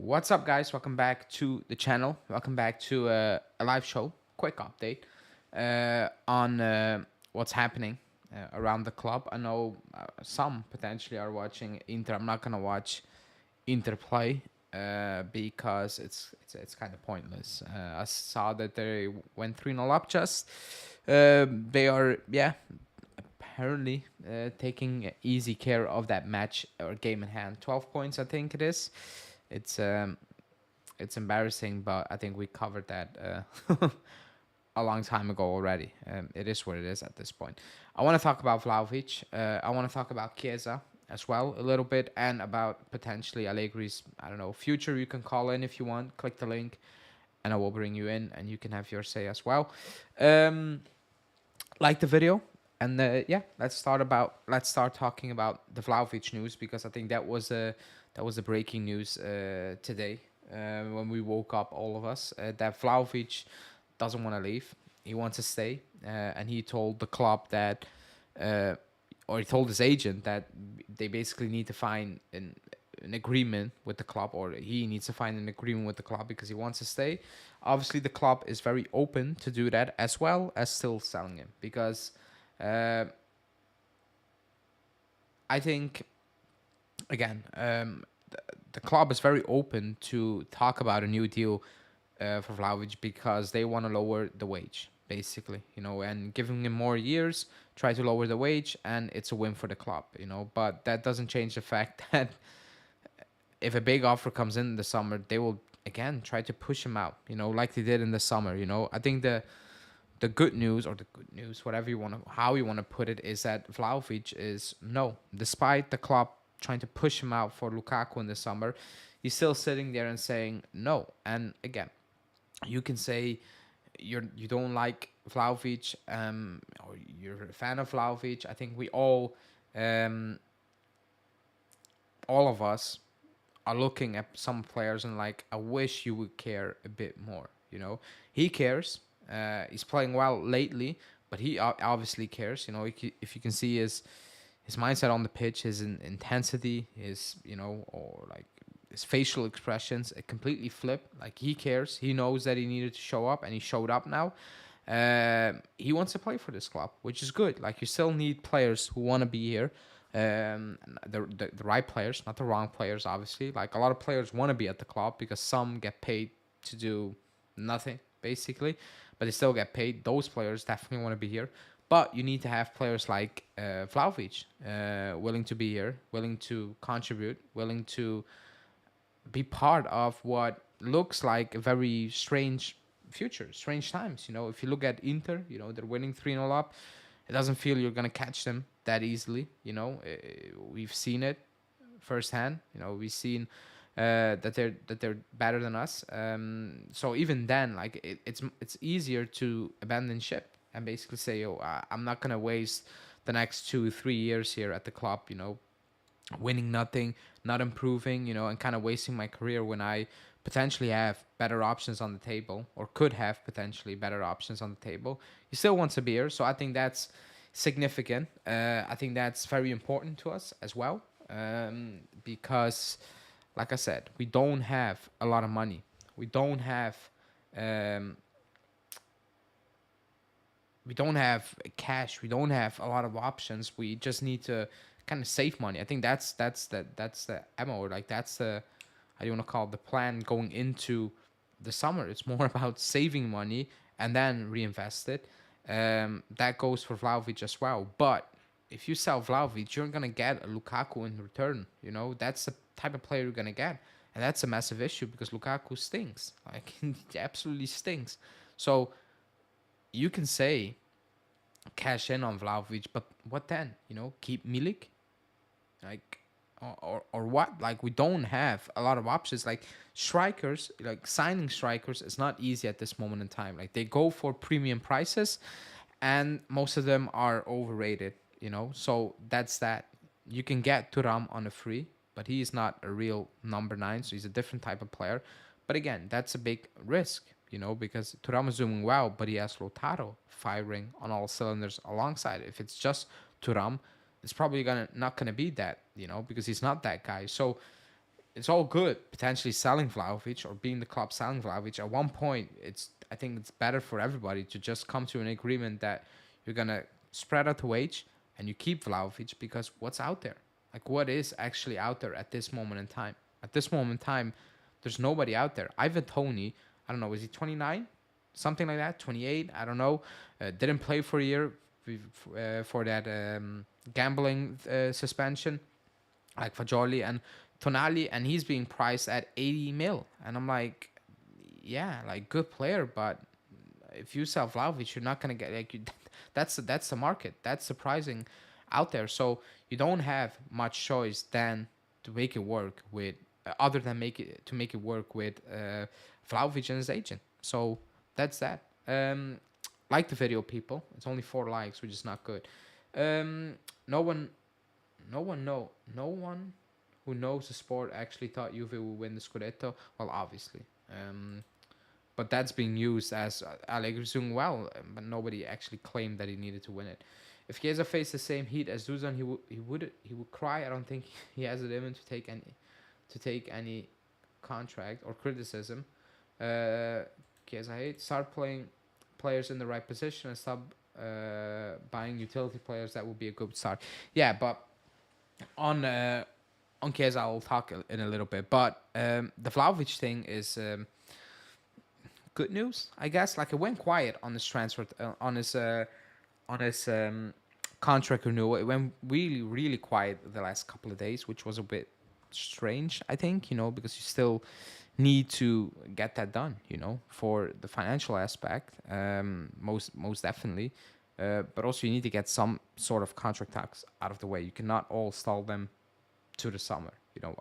What's up, guys? Welcome back to the channel. Welcome back to a live show. Quick update on what's happening around the club. I know some potentially are watching Inter. I'm not gonna watch Inter play because it's kind of pointless. I saw that they went 3-0 up. Just they are apparently taking easy care of that match or game in hand. 12 points, I think it is. It's um, it's embarrassing, but I think we covered that a long time ago already. It is what it is at this point. I want to talk about Vlahovic. I want to talk about Chiesa as well a little bit, and about potentially Allegri's, I don't know, future. You can call in if you want. Click the link, and I will bring you in, and you can have your say as well. Um, like the video, and let's start talking about the Vlahovic news, because I think that was a breaking news today when we woke up, all of us, that Vlahovic doesn't want to leave. He wants to stay, and he told the club that, or he told his agent that they basically need to find an agreement with the club, or he needs to find an agreement with the club because he wants to stay. Obviously, the club is very open to do that, as well as still selling him, because uh, I think, again, the club is very open to talk about a new deal for Vlahovic, because they want to lower the wage, basically, and giving him more years, try to lower the wage, and it's a win for the club, But that doesn't change the fact that if a big offer comes in the summer, they will again try to push him out, like they did in the summer. I think the good news, or the good news, whatever you want to, how you want to put it, is that Vlahovic is, no, despite the club trying to push him out for Lukaku in the summer, he's still sitting there and saying no. And again, you can say you don't like Vlahovic, or you're a fan of Vlahovic. I think we um, all of us are looking at some players and like, I wish you would care a bit more. He cares. He's playing well lately, but he obviously cares. If you can see his mindset on the pitch, his intensity, his or like his facial expressions, it completely flipped. Like, he cares. He knows that he needed to show up, and he showed up now. He wants to play for this club, which is good. Like, you still need players who want to be here. The right players, not the wrong players, obviously. Like, a lot of players want to be at the club because some get paid to do nothing, basically, but they still get paid. Those players definitely want to be here. But you need to have players like Vlahovic, willing to be here, willing to contribute, willing to be part of what looks like a very strange future, strange times. If you look at Inter, they're winning 3-0 up. It doesn't feel you're going to catch them that easily. We've seen it firsthand. We've seen that they're better than us. So even then, like, it's easier to abandon ship and basically say, "Oh, I'm not gonna waste the next 2-3 years here at the club. Winning nothing, not improving. And kind of wasting my career when I potentially have better options on the table, or could have potentially better options on the table." He still wants a beer, so I think that's significant. I think that's very important to us as well, because, like I said, we don't have a lot of money. We don't have um, we don't have cash. We don't have a lot of options. We just need to kind of save money. I think that's the ammo. Like, that's the, how do you want to call it, the plan going into the summer. It's more about saving money and then reinvest it. That goes for Vlahovic as well. But if you sell Vlahovic, you're gonna get a Lukaku in return. That's the type of player you're gonna get, and that's a massive issue because Lukaku stinks. Like, he absolutely stinks. So you can say cash in on Vlahovic, but what then? Keep Milik, like, or what? Like, we don't have a lot of options. Like, strikers, like signing strikers, is not easy at this moment in time. Like, they go for premium prices, and most of them are overrated. So that's that. You can get Turam on a free, but he is not a real number 9, so he's a different type of player. But again, that's a big risk, because Turam is doing well, but he has Lautaro firing on all cylinders alongside. If it's just Turam, it's probably not gonna be that, because he's not that guy. So it's all good potentially selling Vlahovic or being the club selling Vlahovic. At one point, I think it's better for everybody to just come to an agreement that you're gonna spread out the wage and you keep Vlahovic, because what's out there? Like, what is actually out there at this moment in time? At this moment in time, there's nobody out there. Ivan Toney, I don't know, is he 29? Something like that, 28, I don't know. Didn't play for a year for that gambling suspension, like Fajoli and Tonali, and he's being priced at 80 mil. And I'm like, yeah, like good player, but if you sell Vlahovic, you're not gonna get like that's the market. That's surprising out there. So you don't have much choice than to make it work with other than make it work with Vlahovic and his agent. So that's that. Like the video, people. It's only 4 likes, which is not good. Um, no one, no one who knows the sport actually thought Juve would win the Scudetto. Well, obviously. But that's being used as Allegri's doing well, but nobody actually claimed that he needed to win it. If Chiesa faced the same heat as Dusan, he would cry. I don't think he has it in him to take any contract or criticism. Chiesa hate, start playing players in the right position and stop buying utility players. That would be a good start. Yeah, but on Chiesa I'll talk in a little bit. But the Vlahovic thing is good news, I guess. Like, it went quiet on his transfer, on his contract renewal. It went really, really quiet the last couple of days, which was a bit strange, I think, because you still need to get that done, for the financial aspect, most definitely. But also you need to get some sort of contract talks out of the way. You cannot all stall them to the summer.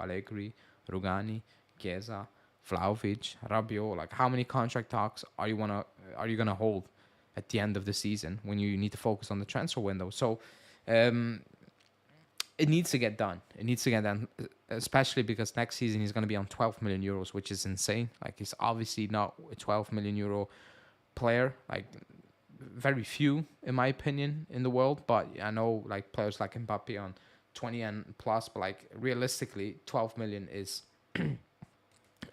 Allegri, Rugani, Chiesa, Vlahovic, Rabiot. Like, how many contract talks are you gonna hold at the end of the season when you need to focus on the transfer window? So it needs to get done. It needs to get done, especially because next season he's going to be on 12 million euros, which is insane. Like, he's obviously not a 12 million euro player. Like, very few, in my opinion, in the world. But I know, like, players like Mbappe on 20 and plus. But, like, realistically, 12 million is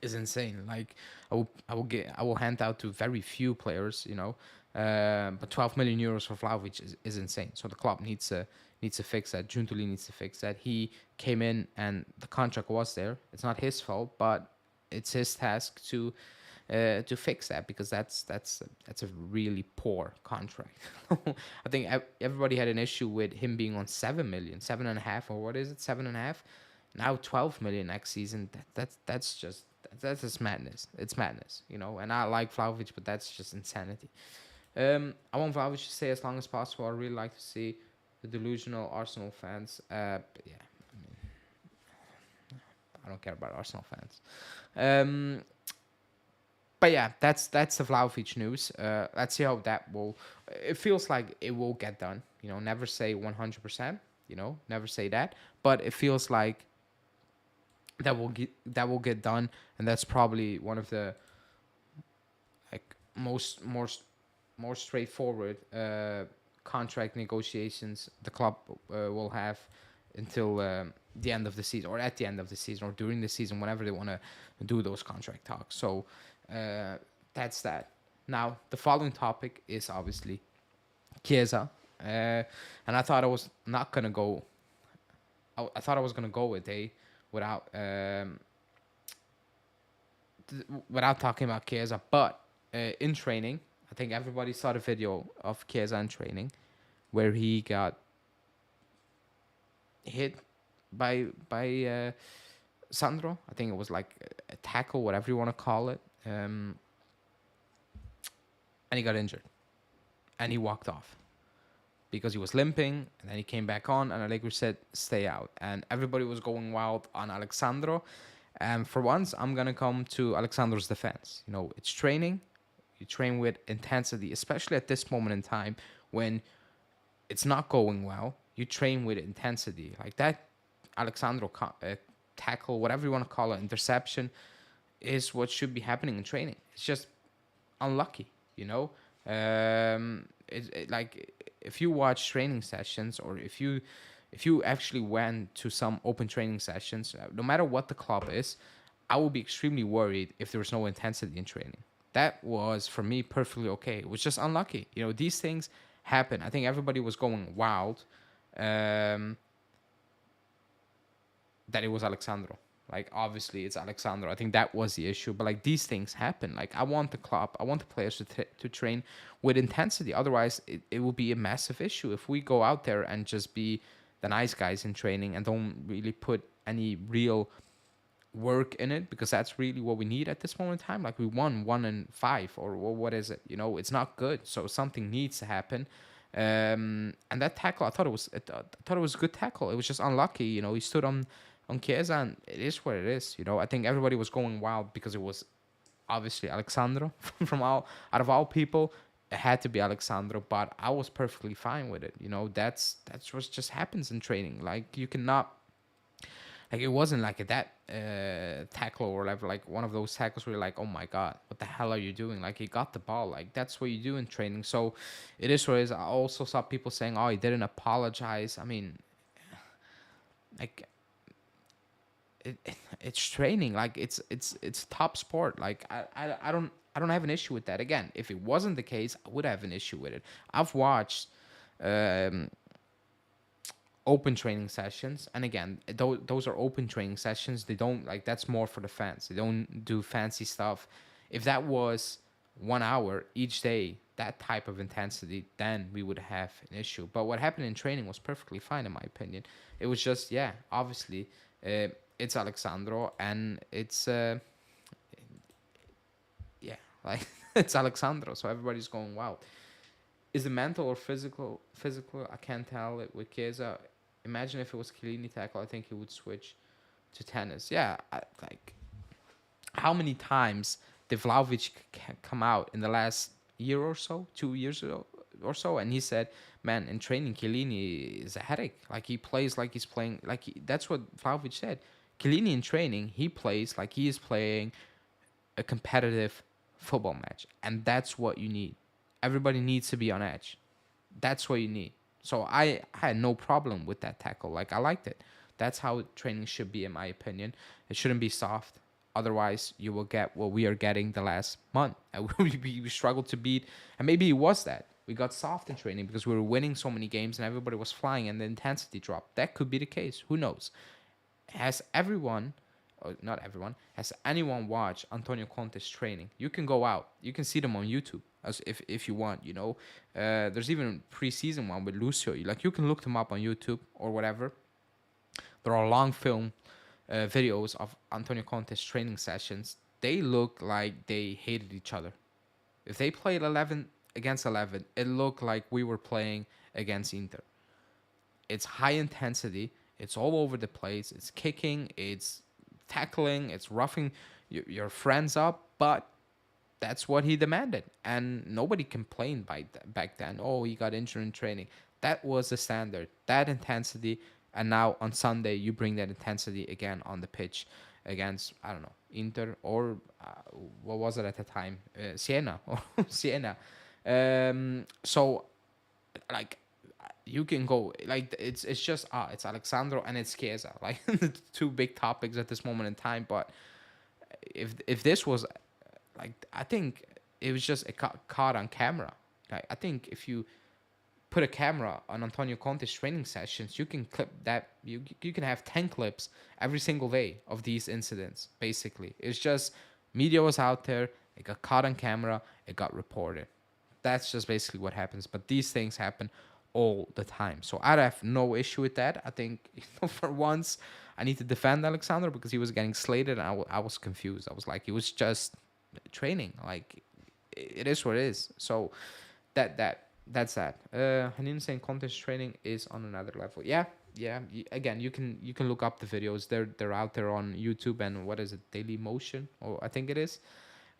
is insane. Like, I will hand out to very few players, but 12 million euros for Vlahovic is insane. So the club needs to fix that. Giuntoli needs to fix that. He came in and the contract was there. It's not his fault, but it's his task to fix that, because that's a really poor contract. I think everybody had an issue with him being on 7 million, 7.5, or what is it, 7.5? Now 12 million next season. That's just madness. It's madness, And I like Vlahovic, but that's just insanity. I want Vlahovic to stay as long as possible. I really like to see the delusional Arsenal fans. Yeah, I don't care about Arsenal fans. But yeah, that's the Vlahovic news. Let's see how that will. It feels like it will get done. Never say 100%. Never say that. But it feels like that will get done, and that's probably one of the like more straightforward contract negotiations the club will have until the end of the season, or at the end of the season, or during the season, whenever they want to do those contract talks. So that's that. Now, the following topic is obviously Chiesa, and I thought I was not gonna go. I thought I was gonna go a day without without talking about Chiesa, but in training, I think everybody saw the video of Chiesa in training, where he got hit by Sandro. I think it was like a tackle, whatever you want to call it, and he got injured, and he walked off because he was limping, and then he came back on, and Allegri said, stay out. And everybody was going wild on Alexandro. And for once, I'm going to come to Alexandro's defense. It's training. You train with intensity, especially at this moment in time when it's not going well. You train with intensity. Like that Alexandro tackle, whatever you want to call it, interception, is what should be happening in training. It's just unlucky, like, if you watch training sessions, or if you if you actually went to some open training sessions, no matter what the club is, I would be extremely worried if there was no intensity in training. That was for me perfectly okay. It was just unlucky. You know, these things happen. I think everybody was going wild. Um, that it was Alexandro. Like obviously it's Alexandro. I think that was the issue. But like these things happen. Like I want the club, I want the players to train with intensity. Otherwise, it will be a massive issue if we go out there and just be the nice guys in training and don't really put any real work in it, because that's really what we need at this moment in time. Like we won 1-5, or what is it? You know, it's not good. So something needs to happen. And that tackle, I thought it was a good tackle. It was just unlucky. You know, he stood on Chiesa, and it is what it is. You know, I think everybody was going wild because it was obviously Alexandro from all out of all people. It had to be Alexandro, but I was perfectly fine with it. You know, that's what just happens in training. Like you cannot, like it wasn't like that tackle or whatever, like one of those tackles where you're like, oh my god, what the hell are you doing? Like he got the ball. Like that's what you do in training. So it is what it is. I also saw people saying, oh, he didn't apologize. I mean, like it's training. Like it's top sport. Like I don't have an issue with that. Again, if it wasn't the case, I would have an issue with it. I've watched um, open training sessions, and again, those are open training sessions. They don't, like, that's more for the fans. They don't do fancy stuff. If that was 1 hour each day, that type of intensity, then we would have an issue. But what happened in training was perfectly fine in my opinion. It was just, yeah, obviously it's Alexandro, and it's yeah, like it's Alexandro, so everybody's going wild. Is it mental or physical? Physical, I can't tell it with Chiesa. Imagine if it was Chiellini tackle, I think he would switch to tennis. Yeah, like how many times did Vlahovic come out in the last year or so, 2 years ago or so, and he said, "Man, in training, Chiellini is a headache. Like he plays like he's playing. Like that's what Vlahovic said. Chiellini in training, he plays like he is playing a competitive football match, and that's what you need. Everybody needs to be on edge. That's what you need. So I had no problem with that tackle. Like I liked it. That's how training should be, in my opinion. It shouldn't be soft. Otherwise, you will get what we are getting the last month. And we struggled to beat, and maybe it was that we got soft in training because we were winning so many games and everybody was flying and the intensity dropped. That could be the case. Who knows? Has everyone, or not everyone, has anyone watched Antonio Conte's training? You can go out, you can see them on YouTube as if you want. You know, there's even preseason one with Lucio. Like you can look them up on YouTube or whatever. There are long film videos of Antonio Conte's training sessions. They look like they hated each other. If they played 11 against 11, it looked like we were playing against Inter. It's high intensity. It's all over the place. It's kicking. It's tackling. It's roughing your friends up. But that's what he demanded, and nobody complained back then. Oh, he got injured in training. That was the standard. That intensity, and now on Sunday you bring that intensity again on the pitch against, I don't know, Inter or what was it at the time, Siena or Siena. So like you can go like it's just it's Alexandro and it's Chiesa, like the two big topics at this moment in time. But if this was like, I think it was just caught on camera. Like I think if you put a camera on Antonio Conte's training sessions, you can clip that. You can have 10 clips every single day of these incidents. Basically, it's just media was out there. It got caught on camera. It got reported. That's just basically what happens. But these things happen all the time. So I have no issue with that. I think for once I need to defend Alexander because he was getting slated and I was confused. I was like, he was just training. Like it is what it is. So that's that. Hanin saying contest training is on another level. Yeah. Again, you can look up the videos. They're out there on YouTube and what is it, Daily Motion, or I think it is.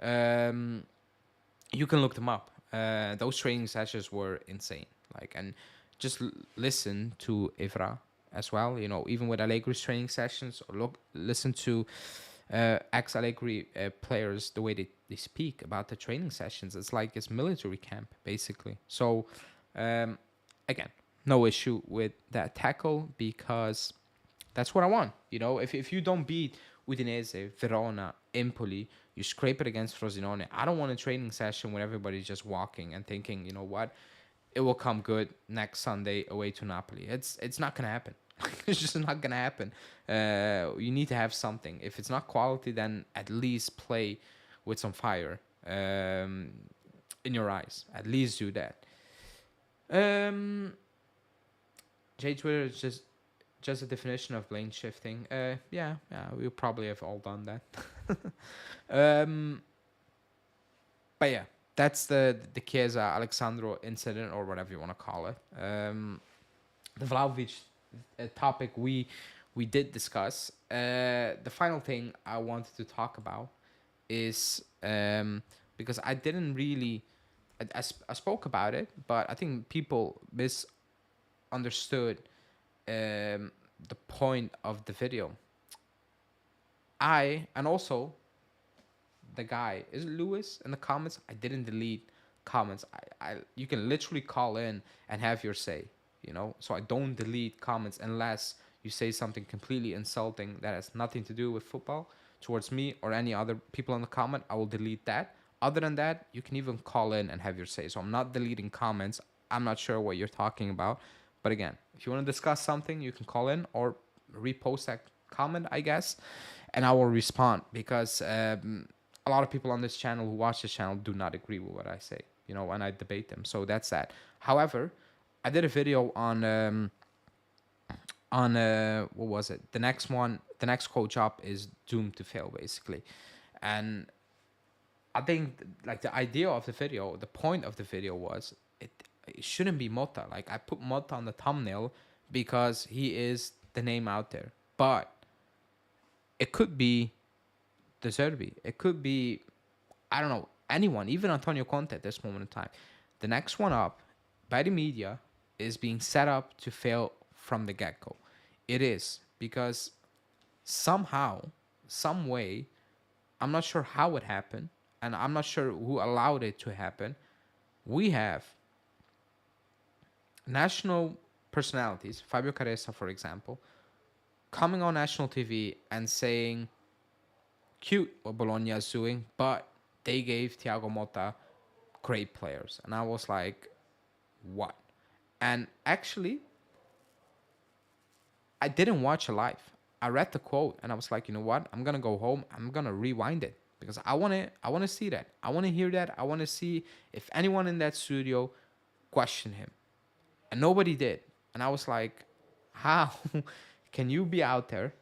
You can look them up. Those training sessions were insane. Like, and just listen to Evra as well. You know, even with Allegri's training sessions, or listen to ex Allegri players, the way they speak about the training sessions. It's like it's military camp basically. So again, no issue with that tackle because that's what I want. If you don't beat Udinese, Verona, Empoli, you scrape it against Frosinone. I don't want a training session where everybody's just walking and thinking, you know what, it will come good next Sunday away to Napoli. It's not gonna happen. It's just not gonna happen. You need to have something. If it's not quality, then at least play with some fire in your eyes. At least do that. Um, J Twitter is just a definition of blame shifting. Yeah, we probably have all done that. um, but yeah, that's the Chiesa Alexandro incident or whatever you want to call it. The Vlahovic topic we did discuss. The final thing I wanted to talk about is because I didn't really I spoke about it, but I think people misunderstood the point of the video. And also the guy is it Lewis in the comments. I didn't delete comments. I you can literally call in and have your say. So I don't delete comments unless you say something completely insulting that has nothing to do with football towards me or any other people in the comment. I will delete that. Other than that, you can even call in and have your say. So I'm not deleting comments. I'm not sure what you're talking about. But again, if you want to discuss something, you can call in or repost that comment, I guess, and I will respond because a lot of people on this channel who watch this channel do not agree with what I say, and I debate them. So that's that. However, I did a video on what was it? The next coach up is doomed to fail, basically, and I think like the idea of the video, the point of the video was it shouldn't be Mota. Like I put Mota on the thumbnail because he is the name out there, but it could be De Zerbi. It could be I don't know anyone, even Antonio Conte at this moment in time. The next one up by the media is being set up to fail from the get go. It is because somehow, some way, I'm not sure how it happened, and I'm not sure who allowed it to happen. We have national personalities, Fabio Caressa, for example, coming on national TV and saying, cute what Bologna is doing, but they gave Thiago Motta great players. And I was like, what? And actually, I didn't watch it live. I read the quote and I was like, you know what? I'm gonna go home. I'm gonna rewind it because I wanna see that. I wanna hear that. I wanna see if anyone in that studio questioned him. And nobody did. And I was like, how can you be out there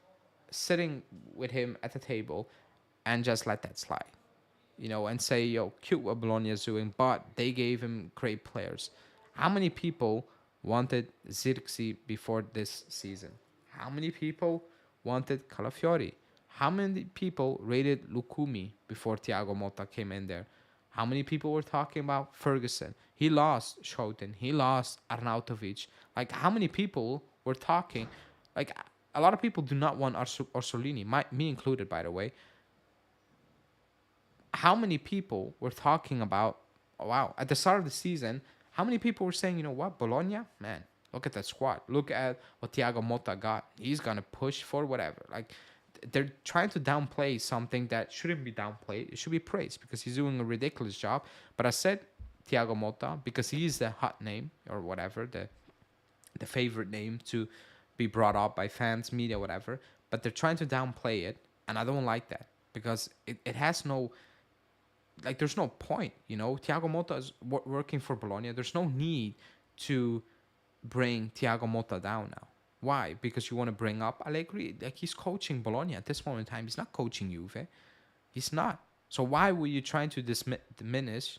sitting with him at the table and just let that slide? And say, yo, cute what Bologna is doing, but they gave him great players. How many people wanted Zirkzee before this season? How many people wanted Calafiori? How many people rated Lukumi before Thiago Motta came in there? How many people were talking about Ferguson? He lost Schouten. He lost Arnautovic. Like, how many people were talking? Like, a lot of people do not want Orsolini, me included, by the way. How many people were talking about, oh, wow, at the start of the season, how many people were saying, you know what, Bologna, man, look at that squad. Look at what Thiago Motta got. He's going to push for whatever. Like, they're trying to downplay something that shouldn't be downplayed. It should be praised because he's doing a ridiculous job. But I said Thiago Motta because he's the hot name or whatever, the favorite name to be brought up by fans, media, whatever. But they're trying to downplay it, and I don't like that because it has no, like, there's no point, Thiago Motta is working for Bologna. There's no need to bring Thiago Motta down now. Why? Because you want to bring up Allegri. Like, he's coaching Bologna at this moment in time. He's not coaching Juve. He's not. So why were you trying to diminish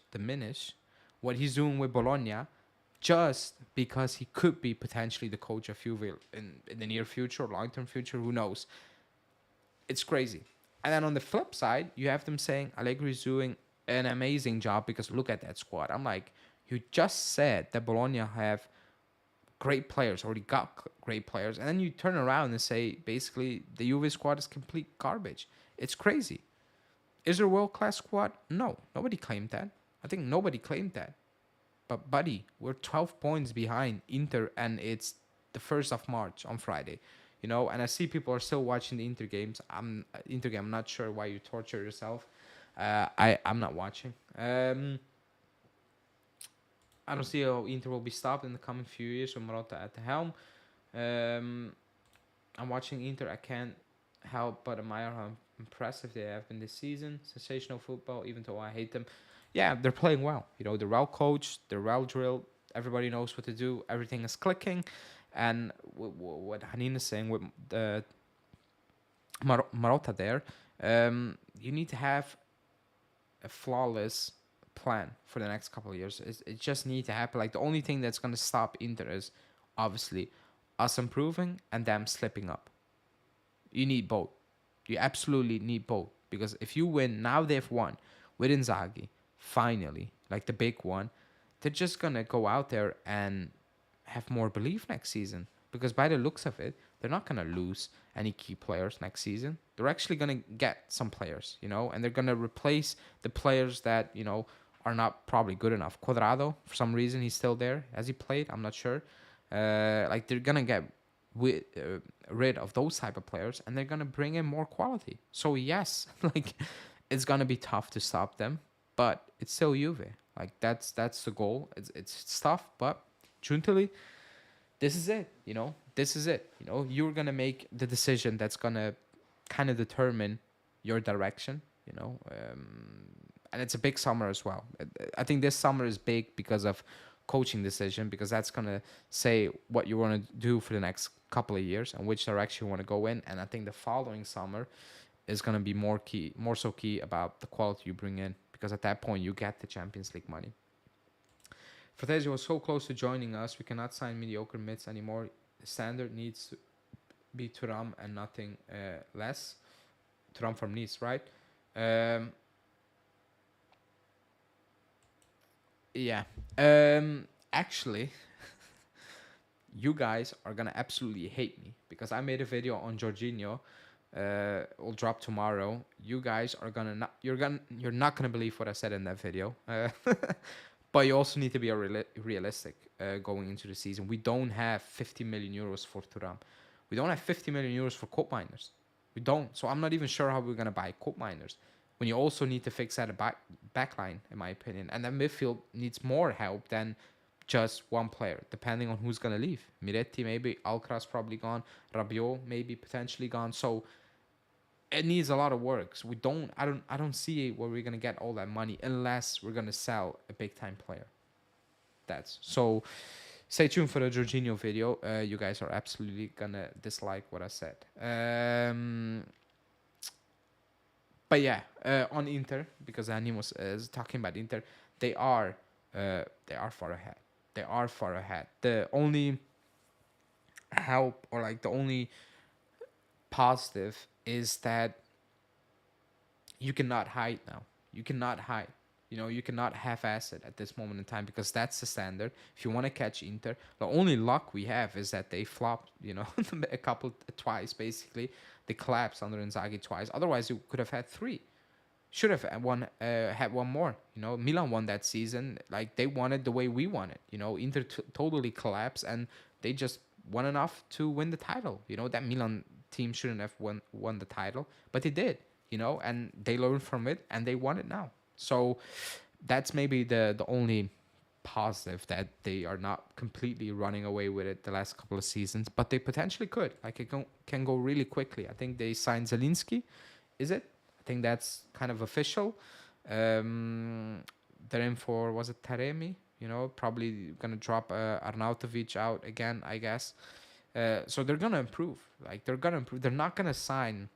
what he's doing with Bologna just because he could be potentially the coach of Juve in the near future, long-term future? Who knows? It's crazy. And then on the flip side, you have them saying Allegri is doing an amazing job because look at that squad. I'm like, you just said that Bologna have great players, already got great players, and then you turn around and say basically the Juve squad is complete garbage. It's crazy. Is there a world-class squad? No, nobody claimed that. I think nobody claimed that. But buddy, we're 12 points behind Inter, and it's the 1st of March on Friday. And I see people are still watching the Inter games. Inter game. I'm not sure why you torture yourself. I'm not watching. I don't see how Inter will be stopped in the coming few years with Marotta at the helm. Um, I'm watching Inter. I can't help but admire how impressive they have been this season. Sensational football, even though I hate them. Yeah, they're playing well. They're well coached. They're well drilled. Everybody knows what to do. Everything is clicking. And what Hanin is saying with the Marotta there, you need to have a flawless plan for the next couple of years. It just needs to happen. Like, the only thing that's going to stop Inter is obviously us improving and them slipping up. You need both. You absolutely need both. Because if you win, now they've won with Inzaghi, finally, like the big one, they're just going to go out there and have more belief next season. Because by the looks of it, they're not going to lose any key players next season. They're actually going to get some players, and they're going to replace the players that, are not probably good enough. Cuadrado, for some reason, he's still there. Has he played? I'm not sure. Like, they're going to get rid of those type of players, and they're gonna bring in more quality. So yes, like, it's gonna be tough to stop them, but it's still Juve. Like, that's the goal. It's tough, but truthfully, this is it. This is it. You're gonna make the decision that's gonna kind of determine your direction. And it's a big summer as well. I think this summer is big because of coaching decision, because that's going to say what you want to do for the next couple of years and which direction you want to go in. And I think the following summer is going to be more so key about the quality you bring in, because at that point you get the Champions League money. Fratesi was so close to joining us. We cannot sign mediocre mids anymore. The standard needs to be Thuram and nothing less. Thuram from Nice, right? Yeah. Actually, you guys are gonna absolutely hate me because I made a video on Jorginho. Will drop tomorrow. You guys are you're not gonna believe what I said in that video. But you also need to be realistic going into the season. We don't have 50 million euros for Thuram. We don't have 50 million euros for coat miners. We don't. So I'm not even sure how we're gonna buy coat miners, when you also need to fix that back line, in my opinion. And then midfield needs more help than just one player, depending on who's going to leave. Miretti maybe, Alcaraz probably gone, Rabiot maybe potentially gone. So it needs a lot of work. So I don't see where we're going to get all that money unless we're going to sell a big time player. That's so. Stay tuned for the Jorginho video. You guys are absolutely going to dislike what I said. But yeah, on Inter, because Animos is talking about Inter, they are far ahead. They are far ahead. The only help, or like the only positive, is that you cannot hide now. You cannot hide. You cannot half-ass it at this moment in time, because that's the standard. If you want to catch Inter, the only luck we have is that they flopped, twice basically. They collapsed under Inzaghi twice. Otherwise, you could have had 3. Should have had one more. Milan won that season. Like, they won it the way we won it. Inter totally collapsed, and they just won enough to win the title. That Milan team shouldn't have won the title, but they did. And they learned from it, and they won it now. So that's maybe the only positive, that they are not completely running away with it the last couple of seasons, but they potentially could. Like, it can go really quickly. I think they signed Zielinski. Is it? I think that's kind of official. They're in for, was it Taremi? Probably gonna drop Arnautovic out again, I guess. So they're gonna improve. Like, they're gonna improve. They're not gonna sign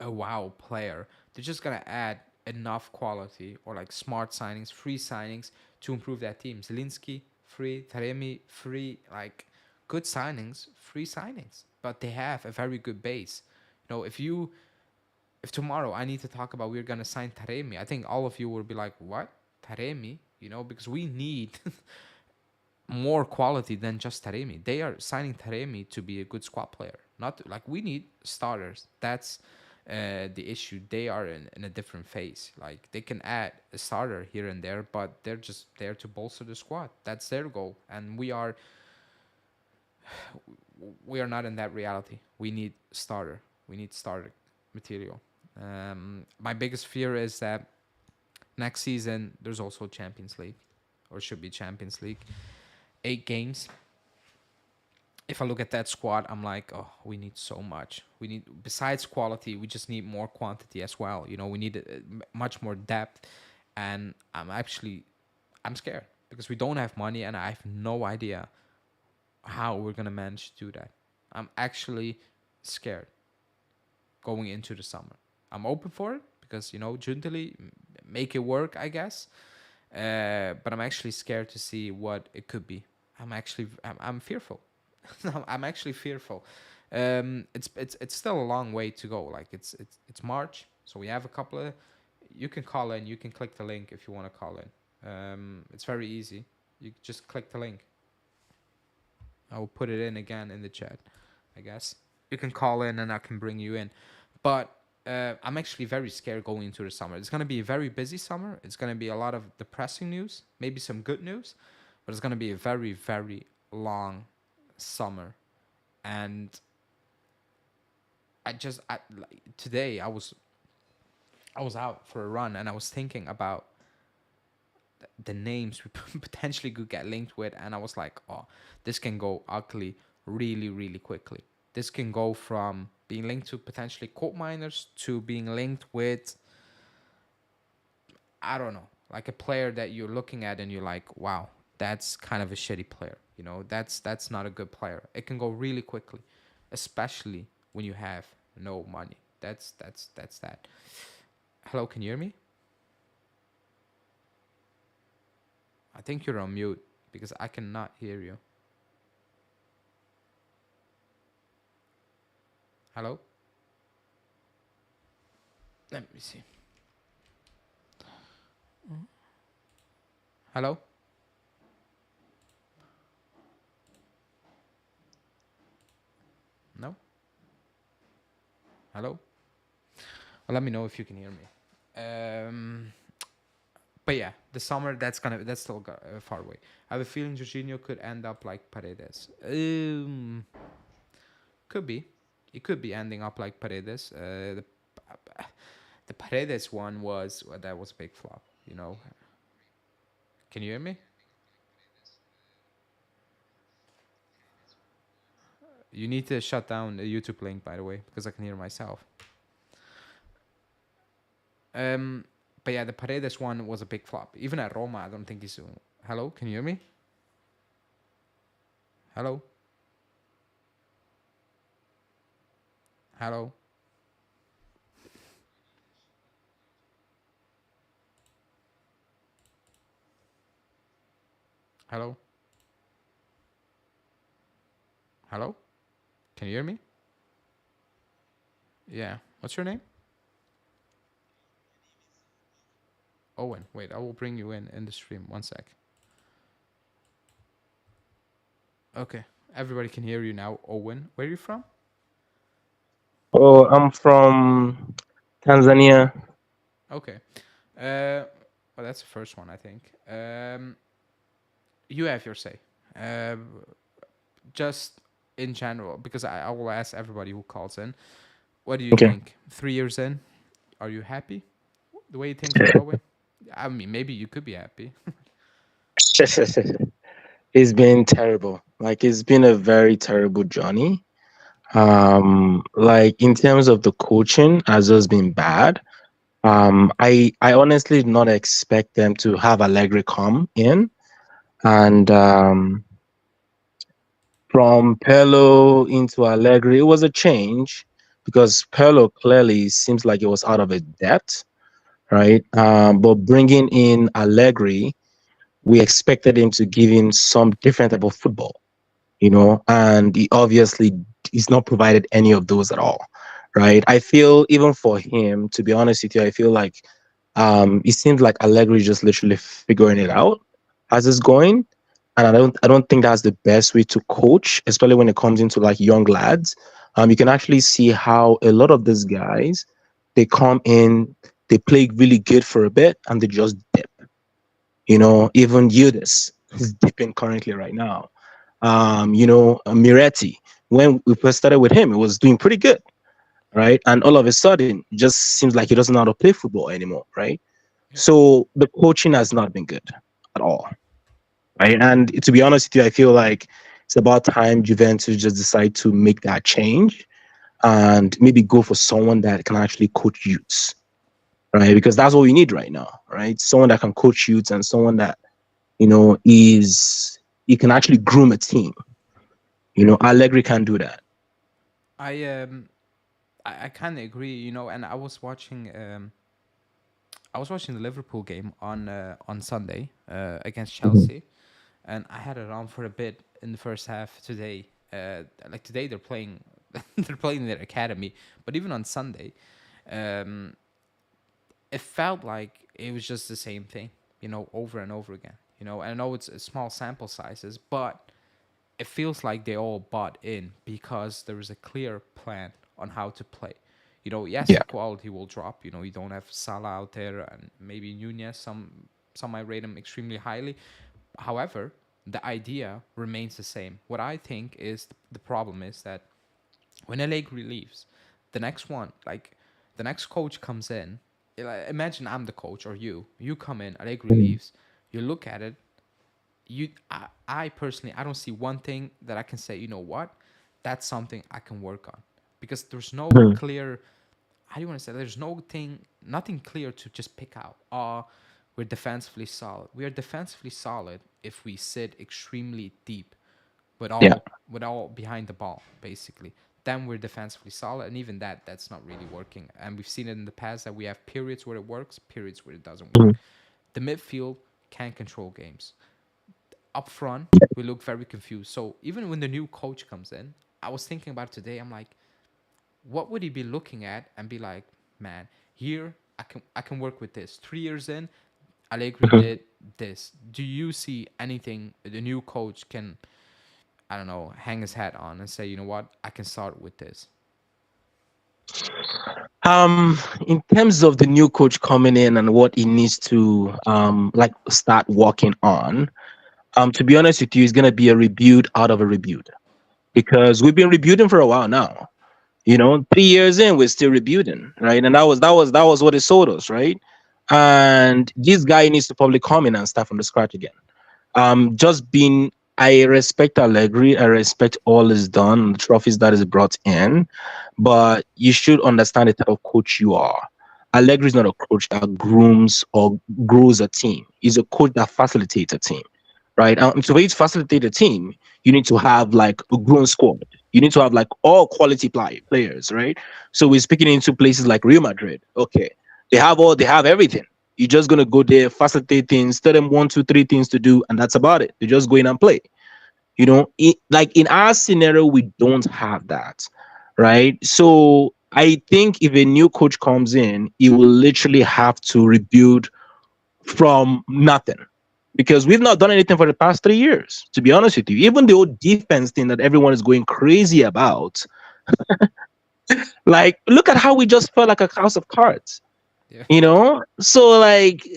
a wow player. They're just gonna add enough quality, or like smart signings, free signings, to improve that team. Zielinski, free. Taremi, free. Like, good signings, free signings. But they have a very good base. If tomorrow I need to talk about we're gonna sign Taremi, I think all of you will be like, what? Taremi? Because we need more quality than just Taremi. They are signing Taremi to be a good squad player. Not like, we need starters. That's the issue. They are in a different phase. Like they can add a starter here and there, but they're just there to bolster the squad. That's their goal, and we are not in that reality. We need starter. We need starter material. My biggest fear is that next season there's also Champions League, or should be Champions League, 8 games. If I look at that squad, I'm like, oh, we need so much. We need, besides quality, we just need more quantity as well. You know, we need much more depth, and I'm scared because we don't have money, and I have no idea how we're gonna manage to do that. I'm actually scared going into the summer. I'm open for it because gently make it work, I guess. But I'm actually scared to see what it could be. I'm fearful. I'm actually fearful. It's still a long way to go. Like it's March, so we have a couple of. You can call in. You can click the link if you want to call in. It's very easy. You just click the link. I will put it in again in the chat, I guess. You can call in and I can bring you in. But I'm actually very scared going into the summer. It's going to be a very busy summer. It's going to be a lot of depressing news, maybe some good news, but it's going to be a very, very long summer. And today I was out for a run and I was thinking about the names we potentially could get linked with, and I was like, oh, this can go ugly really, really quickly. This can go from being linked to potentially coal miners to being linked with, I don't know, like a player that you're looking at and you're like, wow, that's kind of a shitty player. That's not a good player. It can go really quickly, especially when you have no money. That's that. Hello, can you hear me? I think you're on mute because I cannot hear you. Hello? Let me see. Hello? No? Hello? Well, let me know if you can hear me. But yeah, the summer that's still far away. I have a feeling Jorginho could end up like Paredes. Could be. It could be ending up like Paredes. The Paredes one was that was a big flop. Can you hear me? You need to shut down the YouTube link, by the way, because I can hear myself. But yeah, the Paredes one was a big flop. Even at Roma, I don't think he's doing. Hello, can you hear me? Hello? Hello? Hello? Hello? Can you hear me? Yeah. What's your name? Owen. Wait, I will bring you in the stream. One sec. Okay. Everybody can hear you now. Owen, where are you from? Oh, I'm from Tanzania. Okay. Well, that's the first one, I think. You have your say. Just in general, because I will ask everybody who calls in. What do you Okay. think? 3 years in, are you happy? The way things are going? I mean, maybe you could be happy. It's been terrible. Like it's been a very terrible journey. Like in terms of the coaching has just been bad. I honestly did not expect them to have Allegri come in, and from Pirlo into Allegri, it was a change because Pirlo clearly seems like it was out of a depth, right? But bringing in Allegri, we expected him to give in some different type of football, and he obviously he's not provided any of those at all, right? I feel even for him, to be honest with you, I feel like it seems like Allegri just literally figuring it out as it's going. And I don't think that's the best way to coach, especially when it comes into like young lads. You can actually see how a lot of these guys, They come in, they play really good for a bit, and they just dip. Even Judas is dipping currently right now. Miretti, when we first started with him, it was doing pretty good, right? And all of a sudden, it just seems like he doesn't know how to play football anymore, right? Yeah. So the coaching has not been good at all, right? And to be honest with you, I feel like it's about time Juventus just decide to make that change and maybe go for someone that can actually coach youths, right? Because that's what we need right now, right? Someone that can coach youths and someone that is he can actually groom a team. Allegri can do that. I I kind of agree, and I was watching the Liverpool game on Sunday against Mhm. Chelsea, and I had it on for a bit in the first half today. Like today, they're playing, they're playing their academy, but even on Sunday, um, it felt like it was just the same thing, over and over again. And I know it's small sample sizes, but it feels like they all bought in because there is a clear plan on how to play. Yes, Yeah. the quality will drop. You don't have Salah out there and maybe Nunez. Some might rate him extremely highly. However, the idea remains the same. What I think is the problem is that when Allegri leaves, the next one, like the next coach comes in. Imagine I'm the coach or you come in, Allegri Mhm. leaves. You look at it, I personally I don't see one thing that I can say, what, that's something I can work on, because there's no Mhm. clear, how do you want to say, there's nothing clear to just pick out. We're defensively solid. We are defensively solid if we sit extremely deep Yeah. with all behind the ball, basically. Then we're defensively solid, and even that's not really working. And we've seen it in the past that we have periods where it works, periods where it doesn't work. Mhm. The midfield can control games. Up front, we look very confused. So even when the new coach comes in, I was thinking about it today. I'm like, what would he be looking at and be like, man, here I can work with this. 3 years in, Allegri Mhm. did this. Do you see anything the new coach can, I don't know, hang his hat on and say, what, I can start with this? In terms of the new coach coming in and what he needs to like start working on, to be honest with you, it's gonna be a rebuild out of a rebuild because we've been rebuilding for a while now. 3 years in, we're still rebuilding, right? And that was what it sold us, right? And this guy needs to probably come in and start from the scratch again. Just being, I respect Allegri, I respect all he's done, the trophies that is brought in, but you should understand the type of coach you are. Allegri is not a coach that grooms or grows a team. He's a coach that facilitates a team, right? So for you to facilitate a team, you need to have like a grown squad. You need to have like all quality players, right? So we're speaking into places like Real Madrid. Okay, they have everything. You're just gonna go there, facilitate things, tell them one, two, three things to do, and that's about it. They just go in and play. Like in our scenario, we don't have that, right? So I think if a new coach comes in, he will literally have to rebuild from nothing because we've not done anything for the past 3 years. To be honest with you, even the old defense thing that everyone is going crazy about, like look at how we just felt like a house of cards. Yeah. So like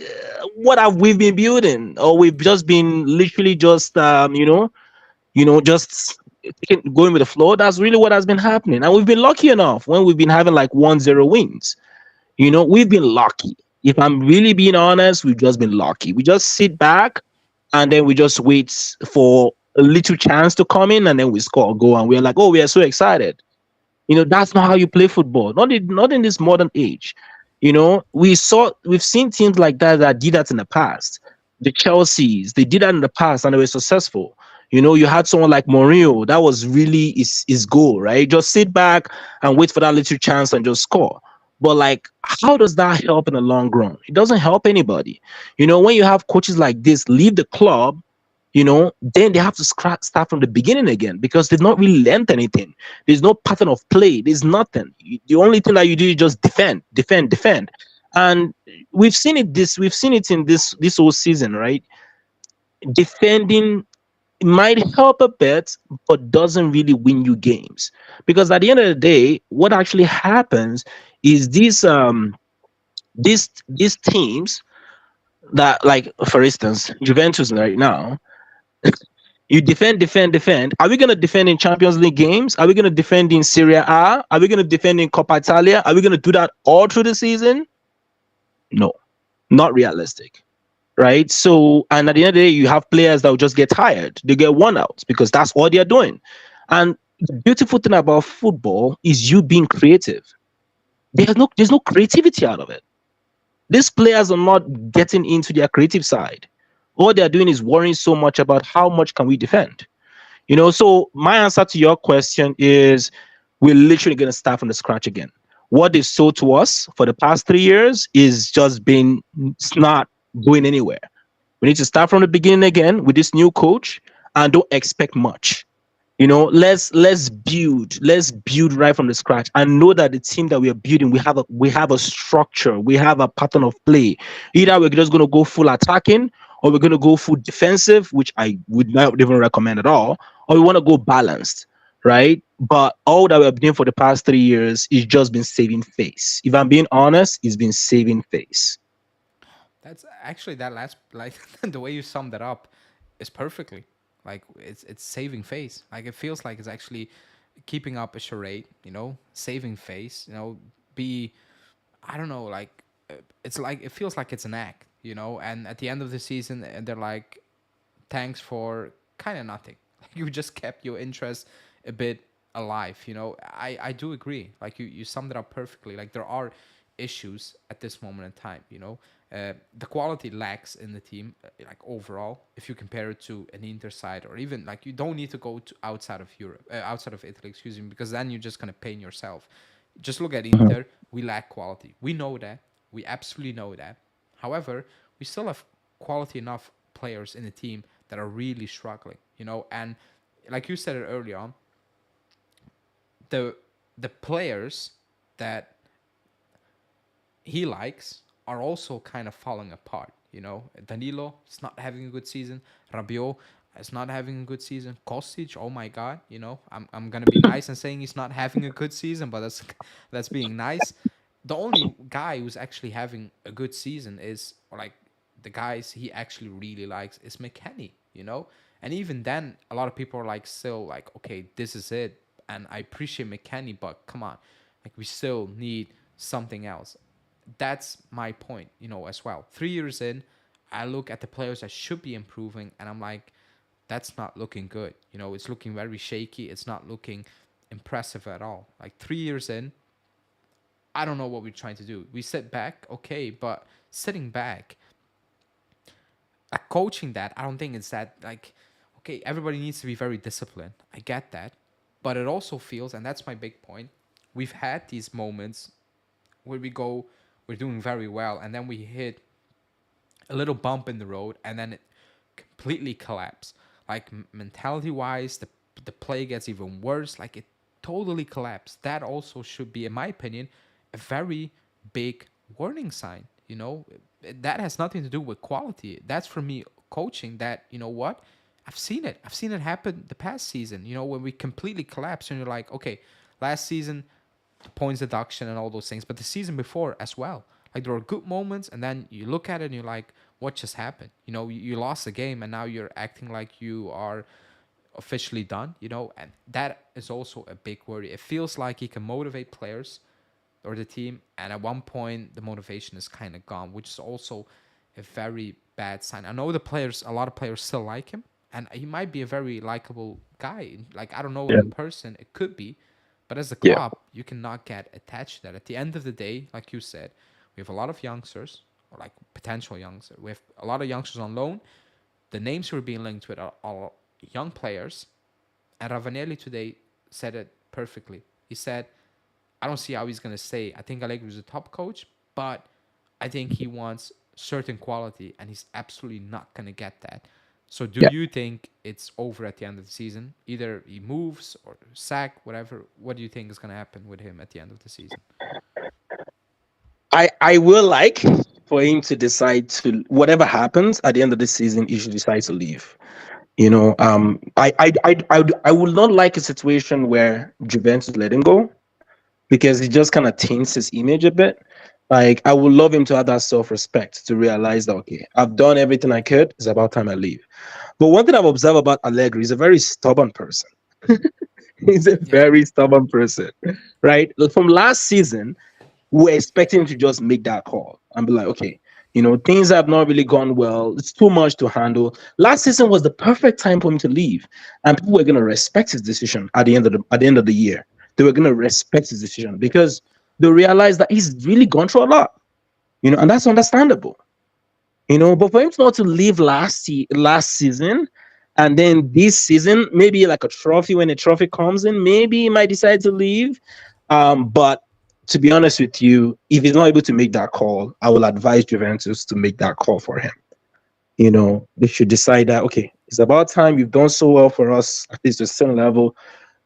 what have we been building, or we've just been literally just just going with the flow. That's really what has been happening, and we've been lucky enough when we've been having like 1-0 wins. We've been lucky. If I'm really being honest, we've just been lucky. We just sit back and then we just wait for a little chance to come in, and then we score a goal and we're like, oh, we are so excited. That's not how you play football. Not in this modern age. We've seen teams like that did that in the past. The Chelseas, they did that in the past and they were successful. You had someone like Mourinho, that was really his goal, right? Just sit back and wait for that little chance and just score. But like, how does that help in the long run? It doesn't help anybody. When you have coaches like this leave the club, then they have to start from the beginning again because they've not really learned anything. There's no pattern of play. There's nothing. The only thing that you do is just defend, defend, defend. And we've seen it in this whole season, right? Defending it might help a bit, but doesn't really win you games. Because at the end of the day, what actually happens is these teams that, like for instance, Juventus right now, you defend, defend, defend. Are we gonna defend in Champions League games? Are we gonna defend in Serie A? Are we gonna defend in Coppa Italia? Are we gonna do that all through the season? No, not realistic. Right? So, and at the end of the day, you have players that will just get tired. They get worn out because that's all they're doing. And the beautiful thing about football is you being creative. There's no creativity out of it. These players are not getting into their creative side. All they're doing is worrying so much about how much can we defend. So my answer to your question is we're literally going to start from the scratch again. What they've sold to us for the past 3 years is just been, it's not going anywhere. We need to start from the beginning again with this new coach and don't expect much. Let's build right from the scratch and know that the team that we are building, we have a structure, we have a pattern of play. Either we're just going to go full attacking, or we're going to go full defensive, which I would not even recommend at all, or we want to go balanced, right? But all that we have been doing for the past 3 years is just been saving face. If I'm being honest, it's been saving face. That's actually that last like the way you summed that up is perfectly. Like it's saving face. Like it feels like it's actually keeping up a charade. Saving face. Be I don't know. Like it's like it feels like it's an act. And at the end of the season, they're like, thanks for kind of nothing. Like you just kept your interest a bit alive. I do agree. Like you summed it up perfectly. Like there are issues at this moment in time. The quality lacks in the team, like overall. If you compare it to an Inter side, or even like you don't need to go to outside of Europe, outside of Italy, excuse me, because then you're just gonna pain yourself. Just look at Mhm. Inter. We lack quality. We know that. We absolutely know that. However, we still have quality enough players in the team that are really struggling. And like you said it earlier on, the the players that he likes are also kind of falling apart. Danilo is not having a good season. Rabiot is not having a good season. Kostic, oh my god, I'm gonna be nice and saying he's not having a good season, but that's being nice. The only guy who's actually having a good season is, or like the guys he actually really likes, is McKennie. And even then, a lot of people are like still like, okay, this is it, and I appreciate McKennie, but come on, like we still need something else. That's my point, as well. 3 years in, I look at the players that should be improving, and I'm like, that's not looking good. It's looking very shaky. It's not looking impressive at all. Like 3 years in, I don't know what we're trying to do. We sit back, okay, but sitting back, coaching that, I don't think it's that like, okay, everybody needs to be very disciplined. I get that. But it also feels, and that's my big point, we've had these moments where we're doing very well, and then we hit a little bump in the road, and then it completely collapsed. Like mentality wise, the play gets even worse. Like it totally collapsed. That also should be, in my opinion, a very big warning sign. That has nothing to do with quality. That's for me coaching. That what. I've seen it. I've seen it happen the past season. When we completely collapse, and you're like, okay, last season points deduction and all those things, but the season before as well. Like there are good moments, and then you look at it and you're like, what just happened? You lost the game, and now you're acting like you are officially done. And that is also a big worry. It feels like he can motivate players or the team, and at one point the motivation is kind of gone, which is also a very bad sign. I know a lot of players still like him, and he might be a very likable guy. Like I don't know him Yeah. in person, it could be, but as a Yeah. club, you cannot get attached to that. At the end of the day, like you said, we have a lot of youngsters, or like potential youngsters. We have a lot of youngsters on loan. The names who are being linked with are young players, and Ravanelli today said it perfectly. He said, I don't see how he's going to stay. I think Allegri is a top coach, but I think he wants certain quality, and he's absolutely not going to get that. So, do Yeah. you think it's over at the end of the season? Either he moves or sack, whatever. What do you think is going to happen with him at the end of the season? I will like for him to decide to, whatever happens at the end of this season, he should decide to leave. I would not like a situation where Juventus let him go because it just kind of taints his image a bit. Like I would love him to have that self-respect to realize that okay, I've done everything I could. It's about time I leave. But one thing I've observed about Allegri, he's a very stubborn person. He's a Yeah. very stubborn person, right? From last season, we're expecting him to just make that call and be like, okay, things have not really gone well. It's too much to handle. Last season was the perfect time for him to leave, and people were going to respect his decision at the end of the year. They were going to respect his decision because they realized that he's really gone through a lot, and that's understandable. But for him not to leave last season, and then this season, maybe like a trophy when a trophy comes in, maybe he might decide to leave. But to be honest with you, if he's not able to make that call, I will advise Juventus to make that call for him. They should decide that okay, it's about time. You've done so well for us, at least to a certain level.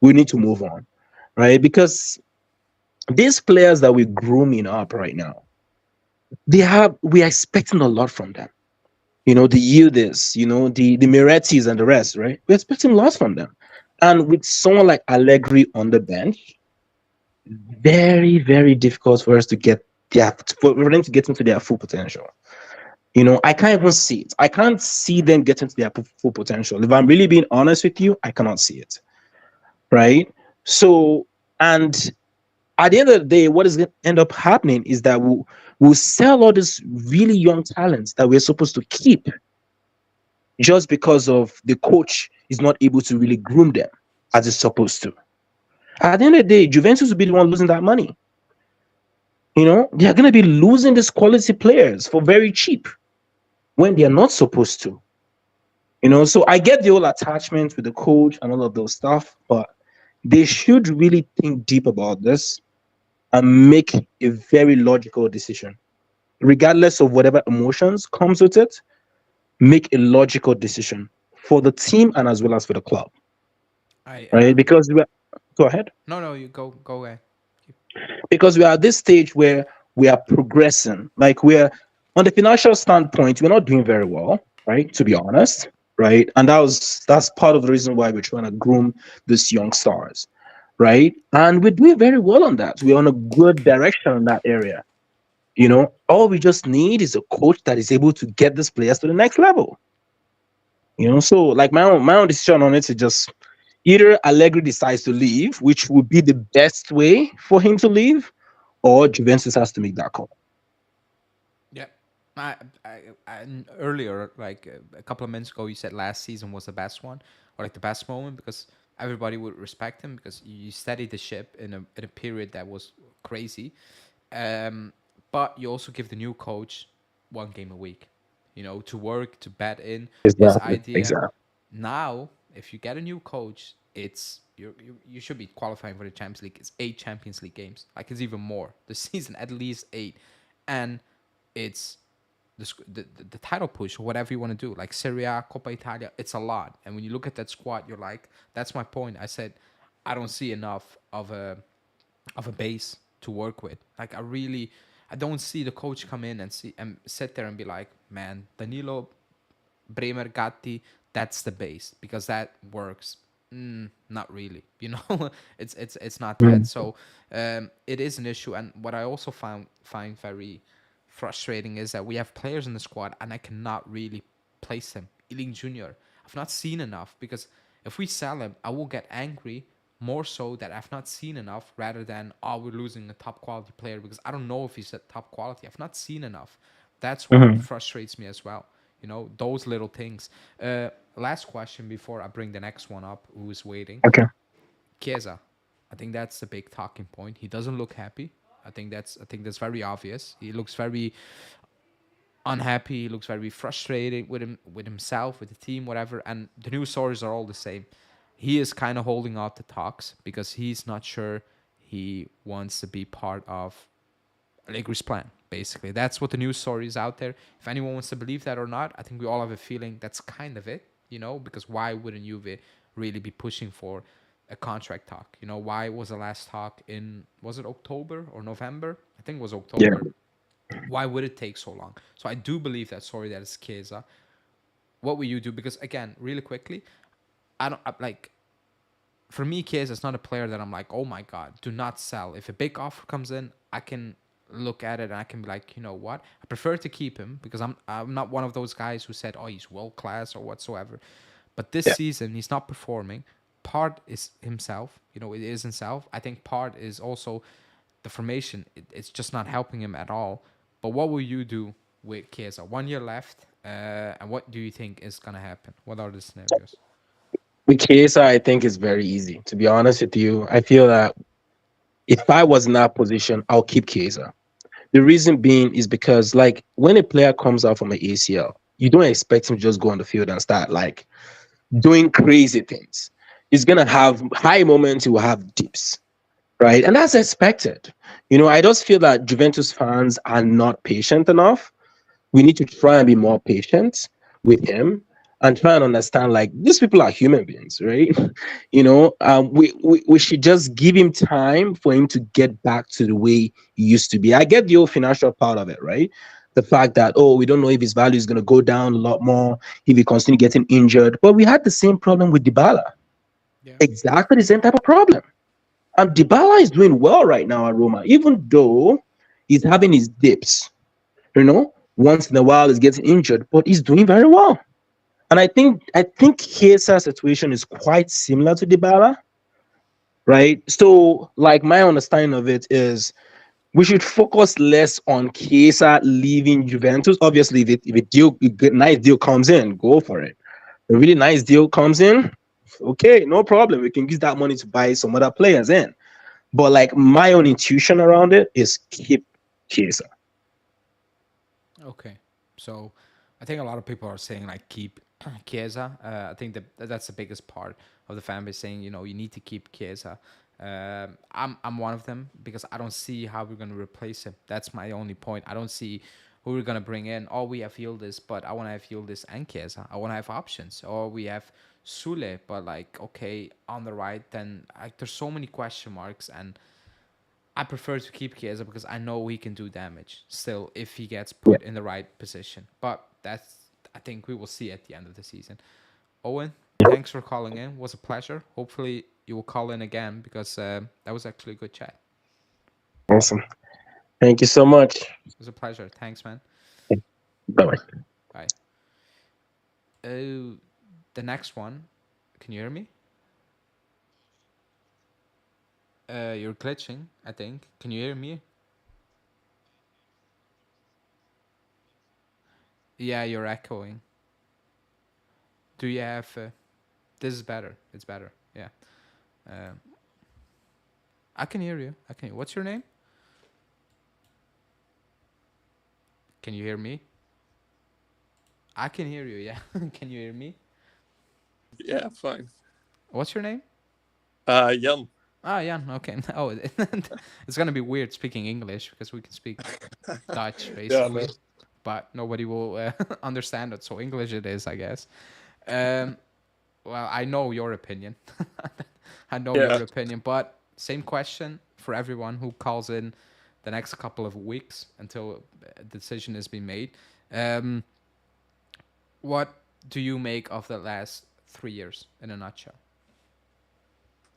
We need to move on, right? Because these players that we're grooming up right now, we are expecting a lot from them. The Yildiz, the Miretis and the rest, right? We're expecting lots from them. And with someone like Allegri on the bench, very, very difficult for us to get for them to get into their full potential. I can't even see it. I can't see them getting to their full potential. If I'm really being honest with you, I cannot see it. Right? So, and at the end of the day, what is going to end up happening is that we'll sell all these really young talents that we're supposed to keep just because of the coach is not able to really groom them as it's supposed to. At the end of the day, Juventus will be the one losing that money. They're going to be losing these quality players for very cheap when they're not supposed to. So I get the whole attachment with the coach and all of those stuff, but they should really think deep about this and make a very logical decision, regardless of whatever emotions comes with it. Make a logical decision for the team and as well as for the club. I Right? Because go ahead. No, no, you go away. Because we are at this stage where we are progressing. Like we're on the financial standpoint, we're not doing very well, right? To be honest, right? And that's part of the reason why we're trying to groom these young stars, right? And we're doing very well on that. We're on a good direction in that area. All we just need is a coach that is able to get these players to the next level. So like my own decision on it is just either Allegri decides to leave, which would be the best way for him to leave, or Juventus has to make that call. Yeah. Earlier, like a couple of minutes ago, you said last season was the best one, or like the best moment, because everybody would respect him because you steadied the ship in a period that was crazy. Um, but you also give the new coach one game a week, to work, to bet in his Exactly. idea. Exactly. Now, if you get a new coach, you should be qualifying for the Champions League. It's 8 Champions League games. Like it's even more. The season at least 8, and it's the title push or whatever you want to do, like Serie A, Coppa Italia. It's a lot, and when you look at that squad, you're like, that's my point. I said, I don't see enough of a base to work with. Like I don't see the coach come in and see and sit there and be like, man, Danilo, Bremer, Gatti, that's the base because that works. Not really, it's not that. Mhm. So it is an issue, and what I also find very frustrating is that we have players in the squad, and I cannot really place them. Ealing Junior, I've not seen enough because if we sell him, I will get angry more so that I've not seen enough rather than we're losing a top quality player because I don't know if he's at top quality. I've not seen enough. That's what Mhm. frustrates me as well. Those little things. Last question before I bring the next one up. Who's waiting? Okay. Chiesa. I think that's the big talking point. He doesn't look happy. I think that's very obvious. He looks very unhappy. He looks very frustrated with himself, with the team, whatever. And the news stories are all the same. He is kind of holding out the talks because he's not sure he wants to be part of Allegri's plan. Basically, that's what the news story is out there. If anyone wants to believe that or not, I think we all have a feeling that's kind of it. Because why wouldn't Juve really be pushing for a contract talk? Why was the last talk in, was it October or November? I think it was Yeah. October. Why would it take so long? So I do believe that story that is Chiesa. what will you do? Because again, really quickly, I don't like. For me, Kies is not a player that I'm like, oh my god, do not sell. If a big offer comes in, I can look at it and I can be like, you know what? I prefer to keep him because I'm not one of those guys who said, oh, he's world class or whatsoever. But this Yeah. season, he's not performing. Part is himself. You know, it is himself. I think part is also the formation. It's just not helping him at all. But what will you do with Chiesa? 1 year left. And what do you think is going to happen? What are the scenarios? With Chiesa, I think it's very easy. To be honest with you, I feel that if I was in that position, I'll keep Chiesa. The reason being is because, like, when a player comes out from an ACL, you don't expect him to just go on the field and start like doing crazy things. He's gonna have high moments. He will have dips, right? And that's expected. I just feel that Juventus fans are not patient enough. We need to try and be more patient with him and try and understand like these people are human beings, right? We should just give him time for him to get back to the way he used to be. I get the whole financial part of it, right? The fact that, oh, we don't know if his value is going to go down a lot more if he continue getting injured. But we had the same problem with Dybala, Yeah. exactly the same type of problem. And Dybala is doing well right now at Roma, even though he's having his dips. Once in a while he's getting injured, but he's doing very well. And I think Kiesa's situation is quite similar to Dybala, right? So, like my understanding of it is we should focus less on Chiesa leaving Juventus. Obviously, if a nice deal comes in, go for it. A really nice deal comes in, okay, no problem. We can use that money to buy some other players in. But like my own intuition around it is keep Chiesa. Okay. So I think a lot of people are saying like keep Chiesa. I think that's the biggest part of the fan base saying, you need to keep Chiesa. I'm one of them because I don't see how we're gonna replace him. That's my only point. I don't see who we're gonna bring in. Oh, we have Yildiz, but I want to have Yildiz and Chiesa. I want to have options. Or we have Sule, but like okay on the right. Then like there's so many question marks, and I prefer to keep Chiesa because I know he can do damage still if he gets Yeah, put in the right position. But that's I think we will see at the end of the season. Owen, thanks for calling in. It was a pleasure. Hopefully you will call in again because that was actually a good chat. awesome. Thank you so much. It was a pleasure. Thanks, man. Bye bye. Bye. Oh, the next one. Can you hear me? You're glitching. I think. Can you hear me? Yeah, you're echoing. Do you have? This is better. It's better. Yeah. Um, I can hear you. I can. What's your name? Can you hear me? I can hear you. Yeah. Can you hear me? Yeah, fine. What's your name? Jan. Ah, yeah. Okay. Oh, it's gonna be weird speaking English because we can speak Dutch Yeah, no. basically, but nobody will understand it. So English it is, I guess. Um, well, I know your opinion. I know Yeah. your opinion, but same question for everyone who calls in the next couple of weeks until a decision has been made. Um, what do you make of the last 3 years in a nutshell?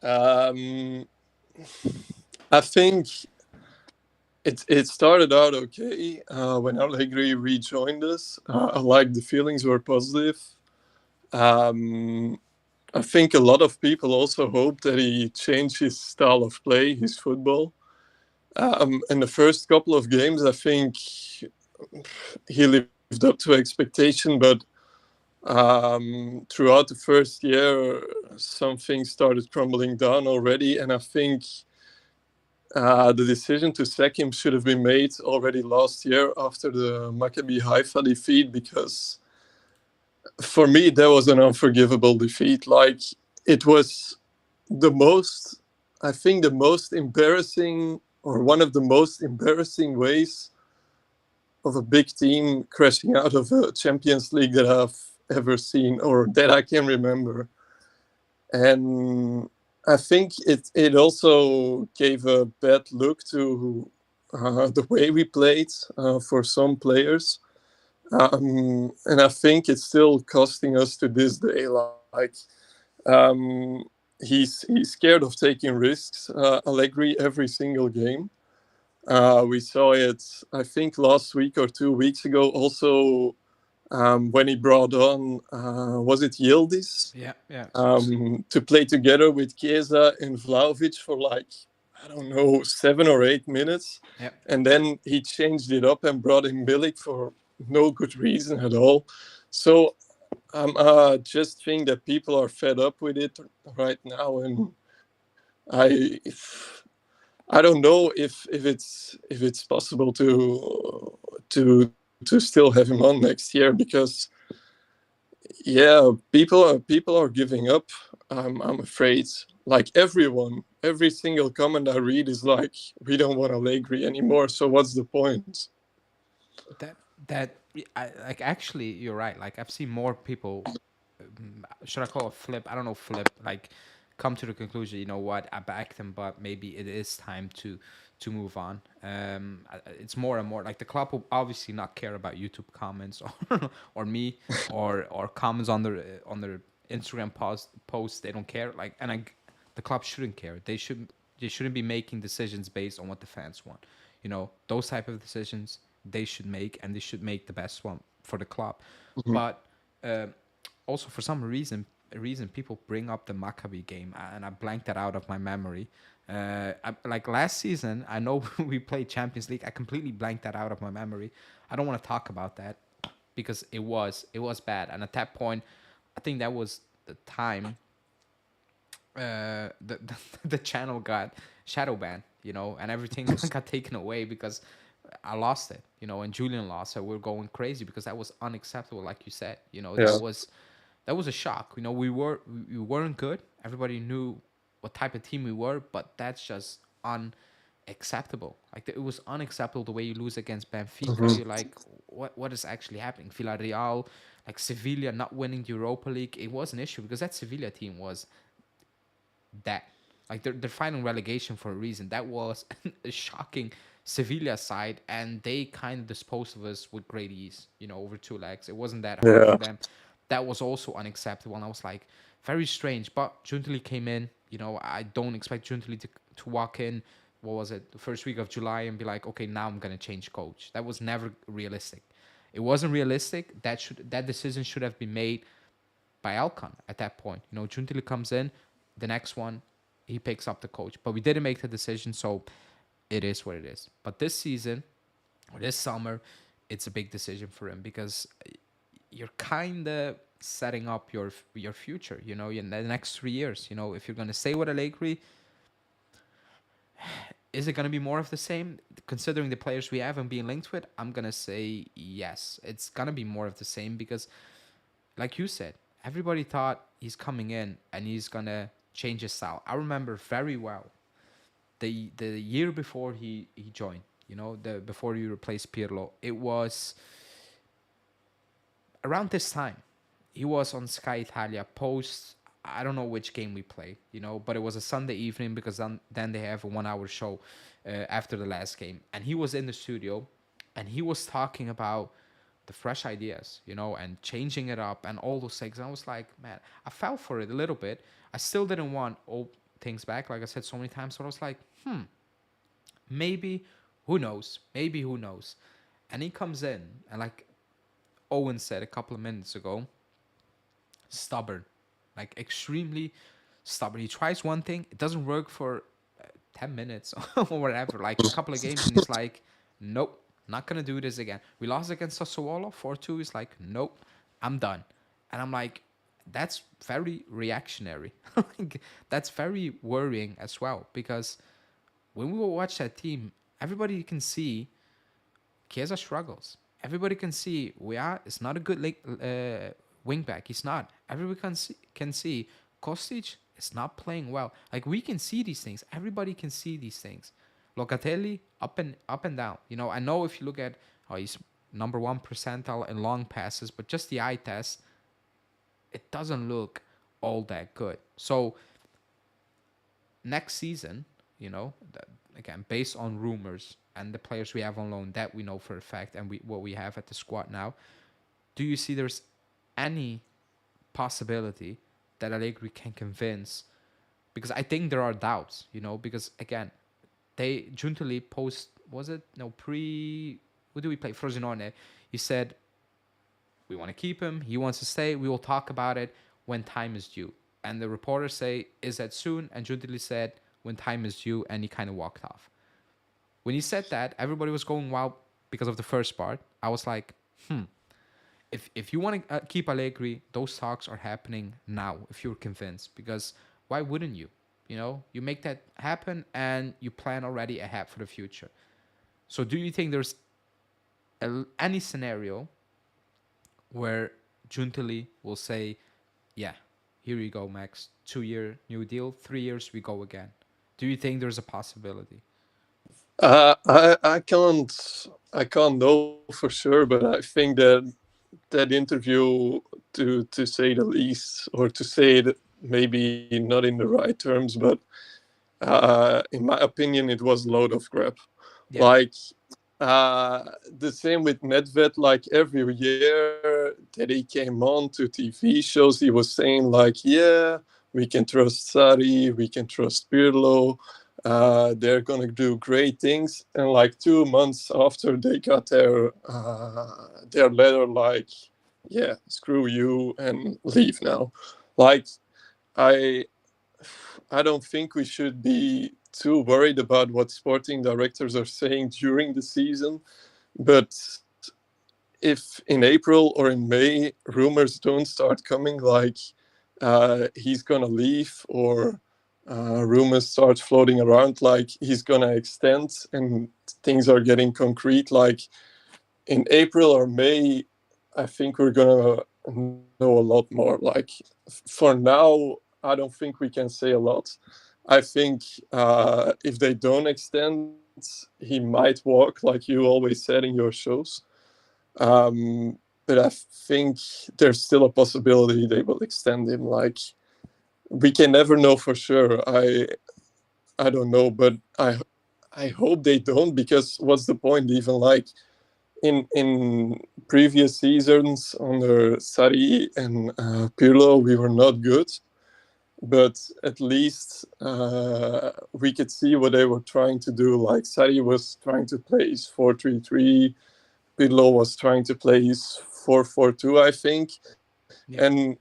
Um, I think it started out okay when Allegri rejoined us. Like the feelings were positive. Um, I think a lot of people also hoped that he changed his style of play, his football. In the first couple of games, I think he lived up to expectation, but throughout the first year, some things started crumbling down already, and I think the decision to sack him should have been made already last year after the Maccabi Haifa defeat, because for me that was an unforgivable defeat. Like it was the most, I think, the most embarrassing or one of the most embarrassing ways of a big team crashing out of a Champions League that I've ever seen or that I can remember. And I think it also gave a bad look to the way we played for some players. And I think it's still costing us to this day. Like, um, he's scared of taking risks. Allegri every single game. We saw it, I think, last week or 2 weeks ago. Also, when he brought on, was it Yildiz, Yeah, yeah, to play together with Chiesa and Vlahovic for like, I don't know, 7 or 8 minutes. yeah. And then he changed it up and brought in Milik for no good reason at all. So just think that people are fed up with it right now, and I I don't know if it's possible to still have him on next year, because yeah, people are giving up. I'm afraid. Like everyone, every single comment I read is like, we don't want Allegri anymore. So what's the point? that that like actually you're right. Like I've seen more people, should I call it flip? I don't know, flip, like come to the conclusion, you know what, I backed him, but maybe it is time to move on. It's more and more like the club will obviously not care about YouTube comments or me or comments on their Instagram posts. They don't care. Like, and the club shouldn't care. They shouldn't be making decisions based on what the fans want. You know, those type of decisions they should make, and they should make the best one for the club. Mhm. But also for some reason people bring up the Maccabi game, and I blanked that out of my memory. Like last season, I know we played Champions League. I completely blanked that out of my memory. I don't want to talk about that because it was bad. And at that point, I think that was the time the channel got shadow banned, you know, and everything got taken away because I lost it, you know, and Julian lost, so we're going crazy because that was unacceptable, like you said, you know, Yeah. that was a shock, you know, we weren't good. Everybody knew what type of team we were, but that's just unacceptable. Like it was unacceptable the way you lose against Benfica. Mhm. You're like, what is actually happening? Villarreal, like Sevilla not winning the Europa League, it was an issue because that Sevilla team was that. Like they're fighting relegation for a reason. That was a shocking Sevilla side, and they kind of disposed of us with great ease. You know, over two legs. It wasn't that hard Yeah. for them. That was also unacceptable. And I was like, very strange. But Juntali came in. You know, I don't expect Juntali to walk in. What was it? The first week of July and be like, okay, now I'm gonna change coach. That was never realistic. It wasn't realistic. That decision should have been made by Alcon at that point. You know, Juntili comes in, the next one, he picks up the coach. But we didn't make the decision, so it is what it is. But this season, or this summer, it's a big decision for him because you're kind of setting up your future, you know, in the next 3 years. You know, if you're going to stay with Allegri, is it going to be more of the same? Considering the players we have and being linked with, I'm going to say yes. It's going to be more of the same because like you said, everybody thought he's coming in and he's gonna change his style. I remember very well the year before he joined. You know, the before he replaced Pirlo. It was around this time. He was on Sky Italia post. I don't know which game we played, you know, but it was a Sunday evening because then they have a 1 hour show after the last game, and he was in the studio, and he was talking about the fresh ideas, you know, and changing it up and all those things. And I was like, man, I fell for it a little bit. I still didn't want old things back, like I said so many times. But I was like, maybe, who knows? Maybe who knows? And he comes in, and like Owen said a couple of minutes ago, stubborn, like extremely stubborn. He tries one thing, it doesn't work for 10 minutes or whatever, like a couple of games, and he's like, nope, not gonna do this again. We lost against Sassuolo 4-2. He's like, nope, I'm done. And I'm like, that's very reactionary. Like, that's very worrying as well because when we watch that team, everybody can see Chiesa struggles. Everybody can see Weah is not a good wing back. He's not. Everybody can see Kostic is not playing well. Like we can see these things. Everybody can see these things. Locatelli up and down. You know, I know if you look at he's number 1 percentile in long passes, but just the eye test, it doesn't look all that good. So next season, you know, again based on rumors and the players we have on loan that we know for a fact, and what we have at the squad now, do you see there's any possibility that Allegri can convince? Because I think there are doubts, because again, they Giuntoli post, was it no pre, what do we play, Frosinone? He said we want to keep him, he wants to stay, we will talk about it when time is due. And the reporters say, is that soon? And Giuntoli said when time is due, and he kind of walked off. When he said that, everybody was going wild because of the first part. I was like, if you want to keep Allegri, those talks are happening now. If you're convinced, because why wouldn't you? You make that happen and you plan already ahead for the future. So, do you think there's any scenario where Giuntoli will say, "Yeah, here you go, Max. 2-year new deal. 3 years, we go again." Do you think there's a possibility? I can't know for sure, but I think that interview, to say the least, or to say it maybe not in the right terms, but in my opinion, it was a load of crap. Yeah. Like the same with Nedved. Like every year that he came on to TV shows, he was saying like, "Yeah, we can trust Sari, we can trust Pirlo. They're gonna do great things." And like 2 months after they got their letter, like, "Yeah, screw you and leave now." Like I I don't think we should be too worried about what sporting directors are saying during the season, but if in April or in May rumors don't start coming, like he's gonna leave, or rumors start floating around like he's gonna extend, and things are getting concrete, like in April or May, I think we're gonna know a lot more. Like for now, I don't think we can say a lot. I think if they don't extend, he might walk, like you always said in your shows. But I think there's still a possibility they will extend him. Like we can never know for sure. I don't know, but I hope they don't, because what's the point? Even like in previous seasons under Sari and Pirlo, we were not good, but at least we could see what they were trying to do. Like Sari was trying to play his 4-3-3, Pirlo was trying to play his 4-4-2, I think, Yeah. and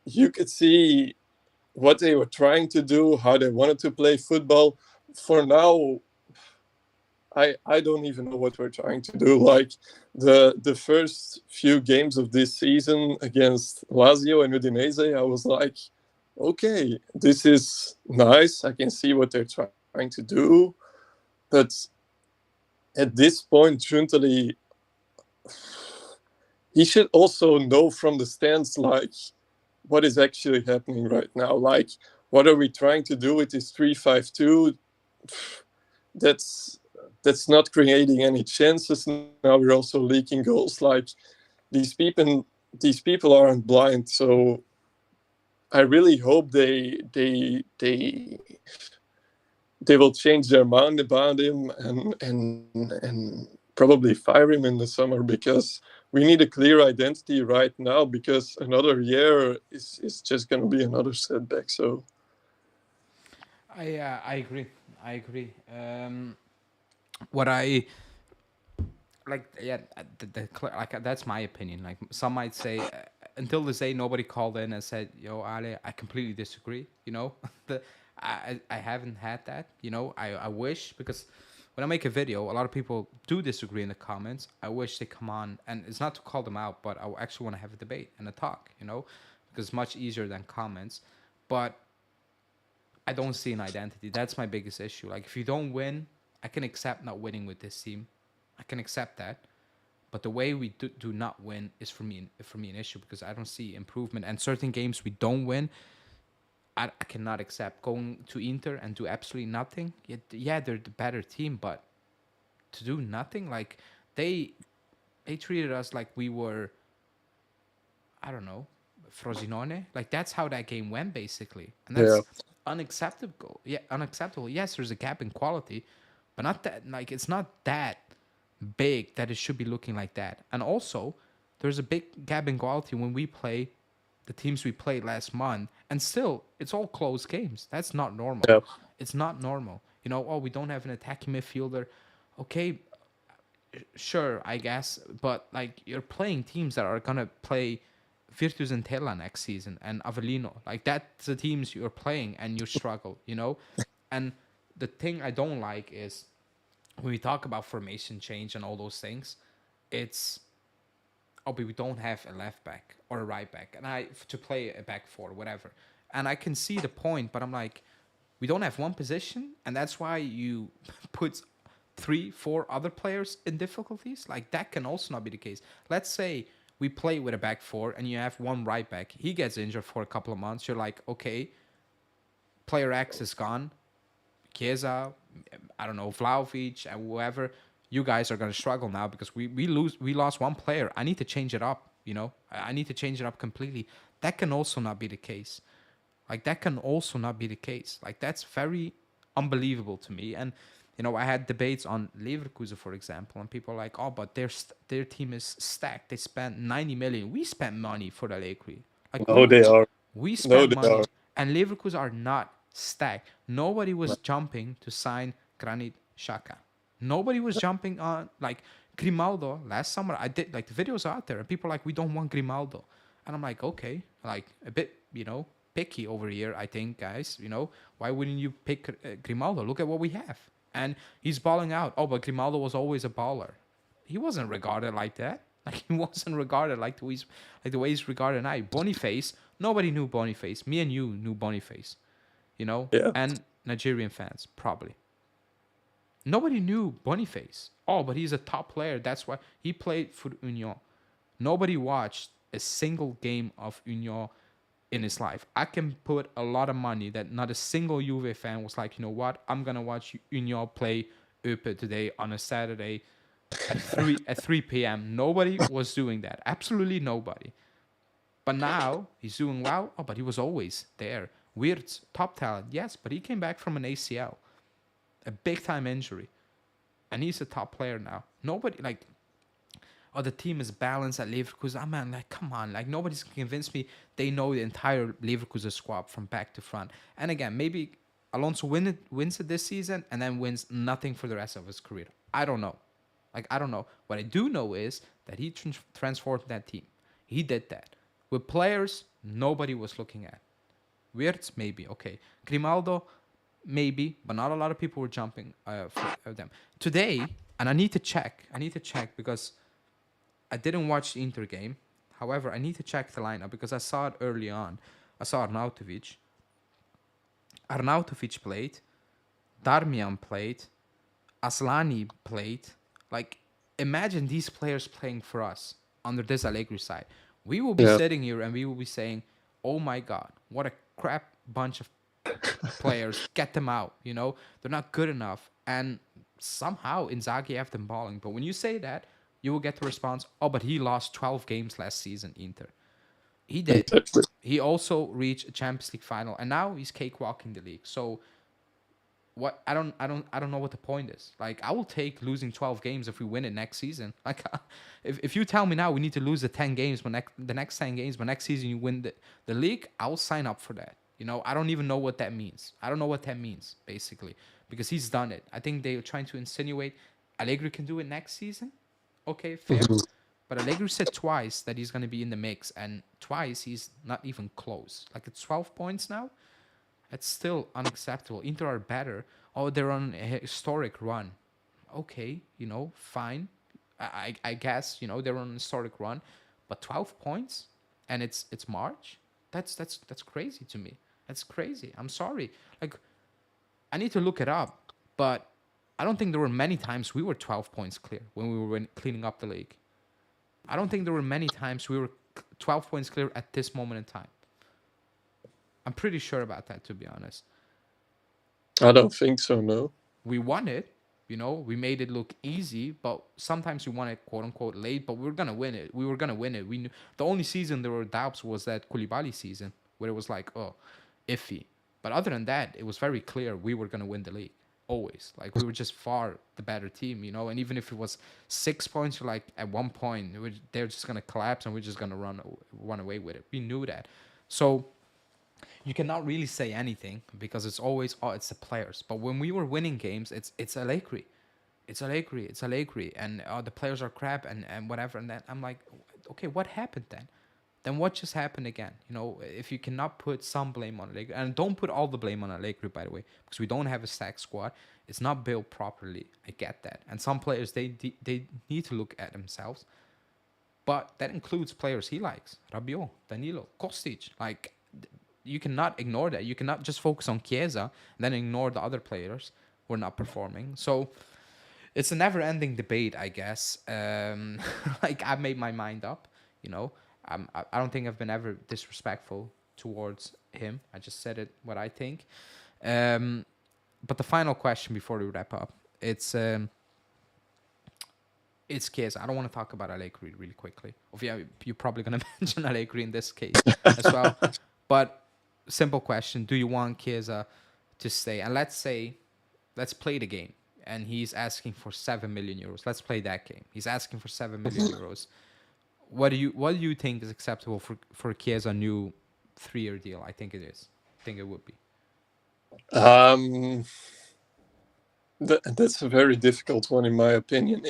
you could see what they were trying to do, how they wanted to play football. For now, I don't even know what we're trying to do. Like the first few games of this season against Lazio and Udinese, I was like, okay, this is nice. I can see what they're trying to do, but at this point, Giuntoli, he should also know from the stands like what is actually happening right now. Like, what are we trying to do with this 3-5-2? That's that's not creating any chances. Now we're also leaking goals. Like these people, these people aren't blind. So I really hope they will change their mind about him, and probably fire him in the summer, because we need a clear identity right now, because another year is just going to be another setback. So I agree. I agree. What I like, yeah, like that's my opinion. Like some might say, until this day, nobody called in and said, "Yo, Ale, I completely disagree." The I haven't had that. I wish, because when I make a video, a lot of people do disagree in the comments. I wish they come on, and it's not to call them out, but I actually want to have a debate and a talk. Because it's much easier than comments. But I don't see an identity. That's my biggest issue. Like if you don't win, I can accept not winning with this team. I can accept that. But the way we do not win is for me an issue, because I don't see improvement. And certain games we don't win, I cannot accept. Going to Inter and do absolutely nothing. Yeah, they're the better team, but to do nothing, like they they treated us like we were, I don't know, Frosinone. Like that's how that game went basically, and yeah, that's unacceptable. Yeah, unacceptable. Yes, there's a gap in quality, but not that, like, it's not that big that it should be looking like that. And also, there's a big gap in quality when we play the teams we played last month, and still, it's all close games. That's not normal. Yeah. It's not normal. You know, oh, we don't have an attacking midfielder. Okay, sure, I guess, but like you're playing teams that are gonna play Virtus and Tela next season and Avellino. Like that's the teams you're playing and you struggle, you know? And the thing I don't like is when we talk about formation change and all those things, it's oh, but we don't have a left back or a right back, and I to play a back four, whatever. And I can see the point, but I'm like, we don't have one position, and that's why you put three, four other players in difficulties. Like that can also not be the case. Let's say we play with a back four, and you have one right back. He gets injured for a couple of months. You're like, okay, player X is gone. Chiesa, I don't know, Vlahovic, and whoever, you guys are gonna struggle now because we lost one player. I need to change it up. You know, I need to change it up completely. That can also not be the case. Like that can also not be the case. Like that's very unbelievable to me. And you know, I had debates on Leverkusen, for example, and people are like, oh, but their team is stacked. They spent 90 million. We spent money for the Allegri. Like No, they are. we No, spent they are. money, and Leverkusen are not stacked. Nobody was jumping to sign Granit Xhaka. Nobody was jumping on like Grimaldo last summer. I did like the videos are out there, and people are like, we don't want Grimaldo, and I'm like, okay, like a bit, you know, picky over here. I think, guys, you know, why wouldn't you pick Grimaldo? Look at what we have, and he's balling out. Oh, but Grimaldo was always a baller. He wasn't regarded like that. Like he wasn't regarded like the way he's regarded now. Boniface, nobody knew Boniface. Me and you knew Boniface, you know, Yeah. and Nigerian fans probably. Nobody knew Boniface. Oh, but he's a top player. That's why he played for Union. Nobody watched a single game of Union in his life. I can put a lot of money that not a single Juve fan was like, you know what, I'm gonna watch Union play Eupen today on a Saturday at 3 p.m. Nobody was doing that. Absolutely nobody. But now he's doing well. Oh, but he was always there. Wirtz, top talent, yes, but he came back from an ACL, a big time injury, and he's a top player now. Nobody like, oh, the team is balanced at Leverkusen. I mean, like, come on, like nobody's convinced me they know the entire Leverkusen squad from back to front. And again, maybe Alonso wins it this season and then wins nothing for the rest of his career. I don't know. Like, I don't know. What I do know is that he transformed that team. He did that. With players nobody was looking at. Wirtz, maybe. Okay. Grimaldo, maybe. But not a lot of people were jumping for them. Today, and I need to check. Because I didn't watch the Inter game. However, I need to check the lineup because I saw it early on. I saw Arnautovic. Arnautovic played. Darmian played. Aslani played. Like, imagine these players playing for us under this Allegri side. We will be Yeah. sitting here and we will be saying, oh my God, what a crap bunch of players. Get them out, you know? They're not good enough. And somehow Inzaghi have them balling. But when you say that, you will get the response, oh, but he lost 12 games last season, Inter. He did. Exactly. He also reached a Champions League final, and now he's cakewalking the league. So what I don't know what the point is. Like, I will take losing 12 games if we win it next season. Like, if you tell me now we need to lose the 10 games, but the next 10 games, but next season you win the league, I will sign up for that. You know, I don't even know what that means. I don't know what that means, basically, because he's done it. I think they're trying to insinuate Allegri can do it next season. Okay, fair. But Allegri said twice that he's going to be in the mix, and twice he's not even close. Like, it's 12 points now. It's still unacceptable. Inter are better. Oh, they're on a historic run. Okay, you know, fine. I guess, you know, they're on a historic run. But 12 points and it's March? That's crazy to me. That's crazy. I'm sorry. Like, I need to look it up, but I don't think there were many times we were 12 points clear when we were cleaning up the league. I don't think there were many times we were 12 points clear at this moment in time. I'm pretty sure about that, to be honest. I don't think so. No. We won it, you know, we made it look easy, but sometimes we won it quote unquote late, but we were gonna win it. We were gonna win it. We knew the only season there were doubts was that Koulibaly season where it was like, oh, iffy. But other than that, it was very clear we were gonna win the league. always. Like we were just far the better team, you know. And even if it was 6 points, like at one point they're just gonna collapse and we're just gonna run away with it. We knew that, so you cannot really say anything because it's always it's the players. But when we were winning games, it's Allegri, it's Allegri, and the players are crap and whatever. And then I'm like, okay, what happened then? Then what just happened again? You know, if you cannot put some blame on Allegri, and don't put all the blame on Allegri, by the way, because we don't have a stacked squad. It's not built properly. I get that, and some players they need to look at themselves, but that includes players he likes: Rabiot, Danilo, Kostic. Like you cannot ignore that. You cannot just focus on Chiesa and then ignore the other players who are not performing. So it's a never-ending debate, I guess. Like I made my mind up, you know. I don't think I've been ever disrespectful towards him. I just said it what I think. Um, but the final question before we wrap up, it's Chiesa. I don't want to talk about Allegri really quickly. Yeah, you're probably gonna mention Allegri in this case as well. But simple question: do you want Chiesa to stay? And let's play the game. And he's asking for 7 million euros. Let's play that game. He's asking for 7 million euros. What do you think is acceptable for Chiesa new 3-year deal? I think it is. I think it would be. Um, that's a very difficult one in my opinion.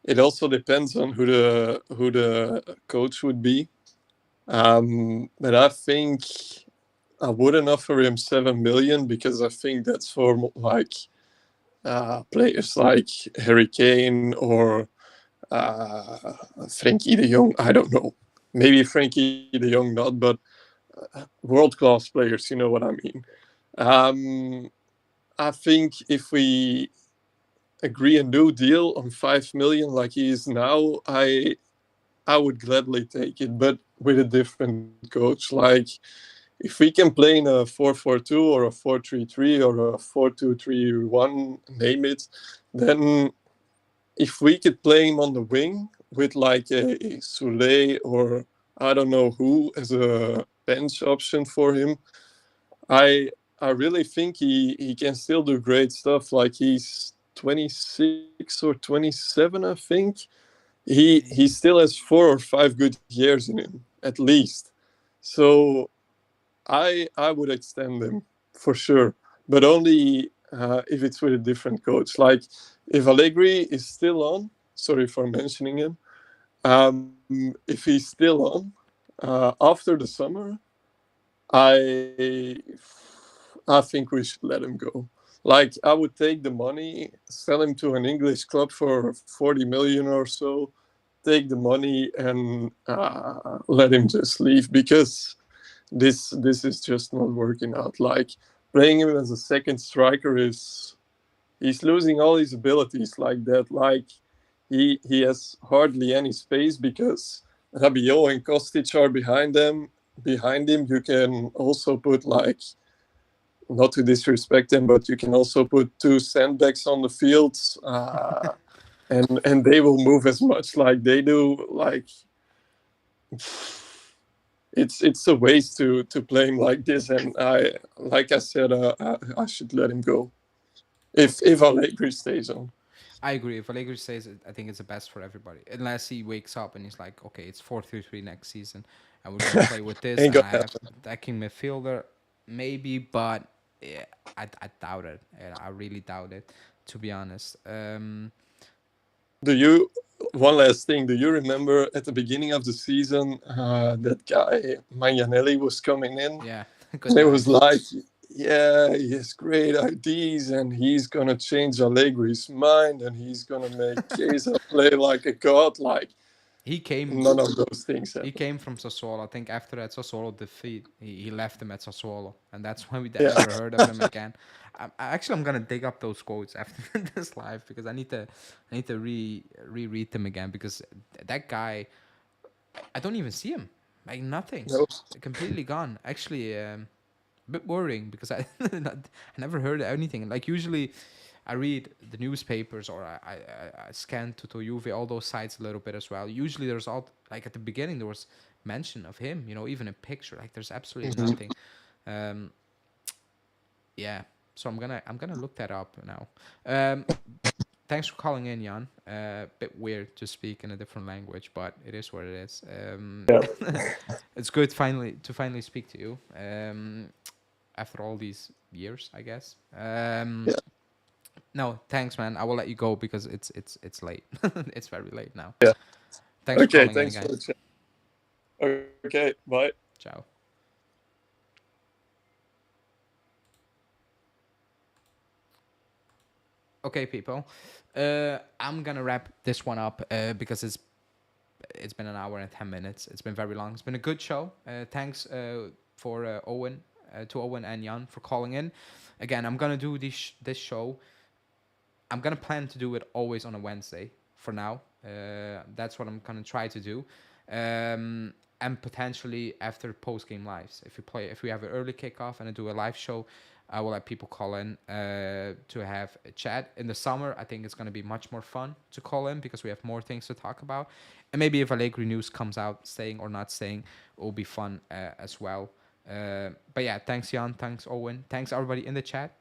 It also depends on who the coach would be. But I think I wouldn't offer him 7 million because I think that's for like players like Harry Kane or uh, Frankie de Jong. I don't know. Maybe Frankie de Jong not, but world class players. You know what I mean. Um, I think if we agree a new deal on 5 million like he is now, I would gladly take it, but with a different coach. Like if we can play in a 4-4-2 or a 4-3-3 or a 4-2-3-1, name it, then if we could play him on the wing with like a Soulé or I don't know who as a bench option for him, I I really think he can still do great stuff. Like he's 26 or 27, I think. He still has 4 or 5 good years in him at least. So I would extend him for sure, but only if it's with a different coach. Like if Allegri is still on, sorry for mentioning him. If he's still on after the summer, I I think we should let him go. Like I would take the money, sell him to an English club for 40 million or so, take the money and let him just leave because this is just not working out. Like playing him as a second striker is he's losing all his abilities like that. Like he has hardly any space because Rabiot and Kostic are behind them. Behind him, you can also put like not to disrespect them, but you can also put two sandbags on the field, and they will move as much like they do. Like it's a waste to play him like this, and like I said, I should let him go if Allegri stays on. I agree. If Allegri says it, I think it's the best for everybody. Unless he wakes up and he's like, okay, it's 4-3-3 next season, and we're gonna play with this, Ain't and gonna I have happen. attacking midfielder, maybe, but yeah, I doubt it. Yeah, I really doubt it, to be honest. Do you? One last thing. Do you remember at the beginning of the season that guy Magnanelli was coming in? Yeah, good And it guy. was like, yeah, he has great ideas and he's going to change Allegri's mind and he's going to make Chiesa play like a god. Like, He came none of those things He happened. came from Sassuolo. I think after that Sassuolo defeat, he left him at Sassuolo, and that's when we Yeah. never heard of him again. I'm gonna dig up those quotes after this live because I need to reread them again because that guy, I don't even see him, like nothing, No. completely gone. Actually, a bit worrying because I I never heard anything. Like usually, I read the newspapers or I scan to Juve, all those sites a little bit as well. Usually there's all like at the beginning there was mention of him, even a picture. Like there's absolutely Mhm. nothing. Um, yeah. So I'm gonna look that up now. Um, Thanks for calling in, Jan. Bit weird to speak in a different language, but it is what it is. Yeah. It's good finally speak to you. After all these years, I guess. Yeah. No, thanks, man. I will let you go because it's late. It's very late now. Yeah. Thanks for Okay. calling in Thanks for again. the chat. Okay. Bye. Ciao. Okay, people. I'm gonna wrap this one up because it's been an hour and 10 minutes. It's been very long. It's been a good show. Thanks for Owen to Owen and Jan for calling in. Again, I'm gonna do this show. I'm gonna plan to do it always on a Wednesday for now. That's what I'm gonna try to do, and potentially after post game lives. If we have an early kickoff and I do a live show, I will let people call in to have a chat. In the summer, I think it's gonna be much more fun to call in because we have more things to talk about, and maybe if Allegri news comes out, staying or not staying, it will be fun as well. But yeah, thanks Jan, thanks Owen, thanks everybody in the chat,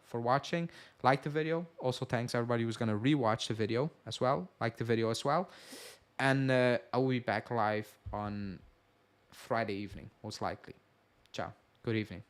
for watching. Like the video. Also, thanks everybody who's gonna rewatch the video as well. Like the video as well. And I will be back live on Friday evening, most likely. Ciao. Good evening.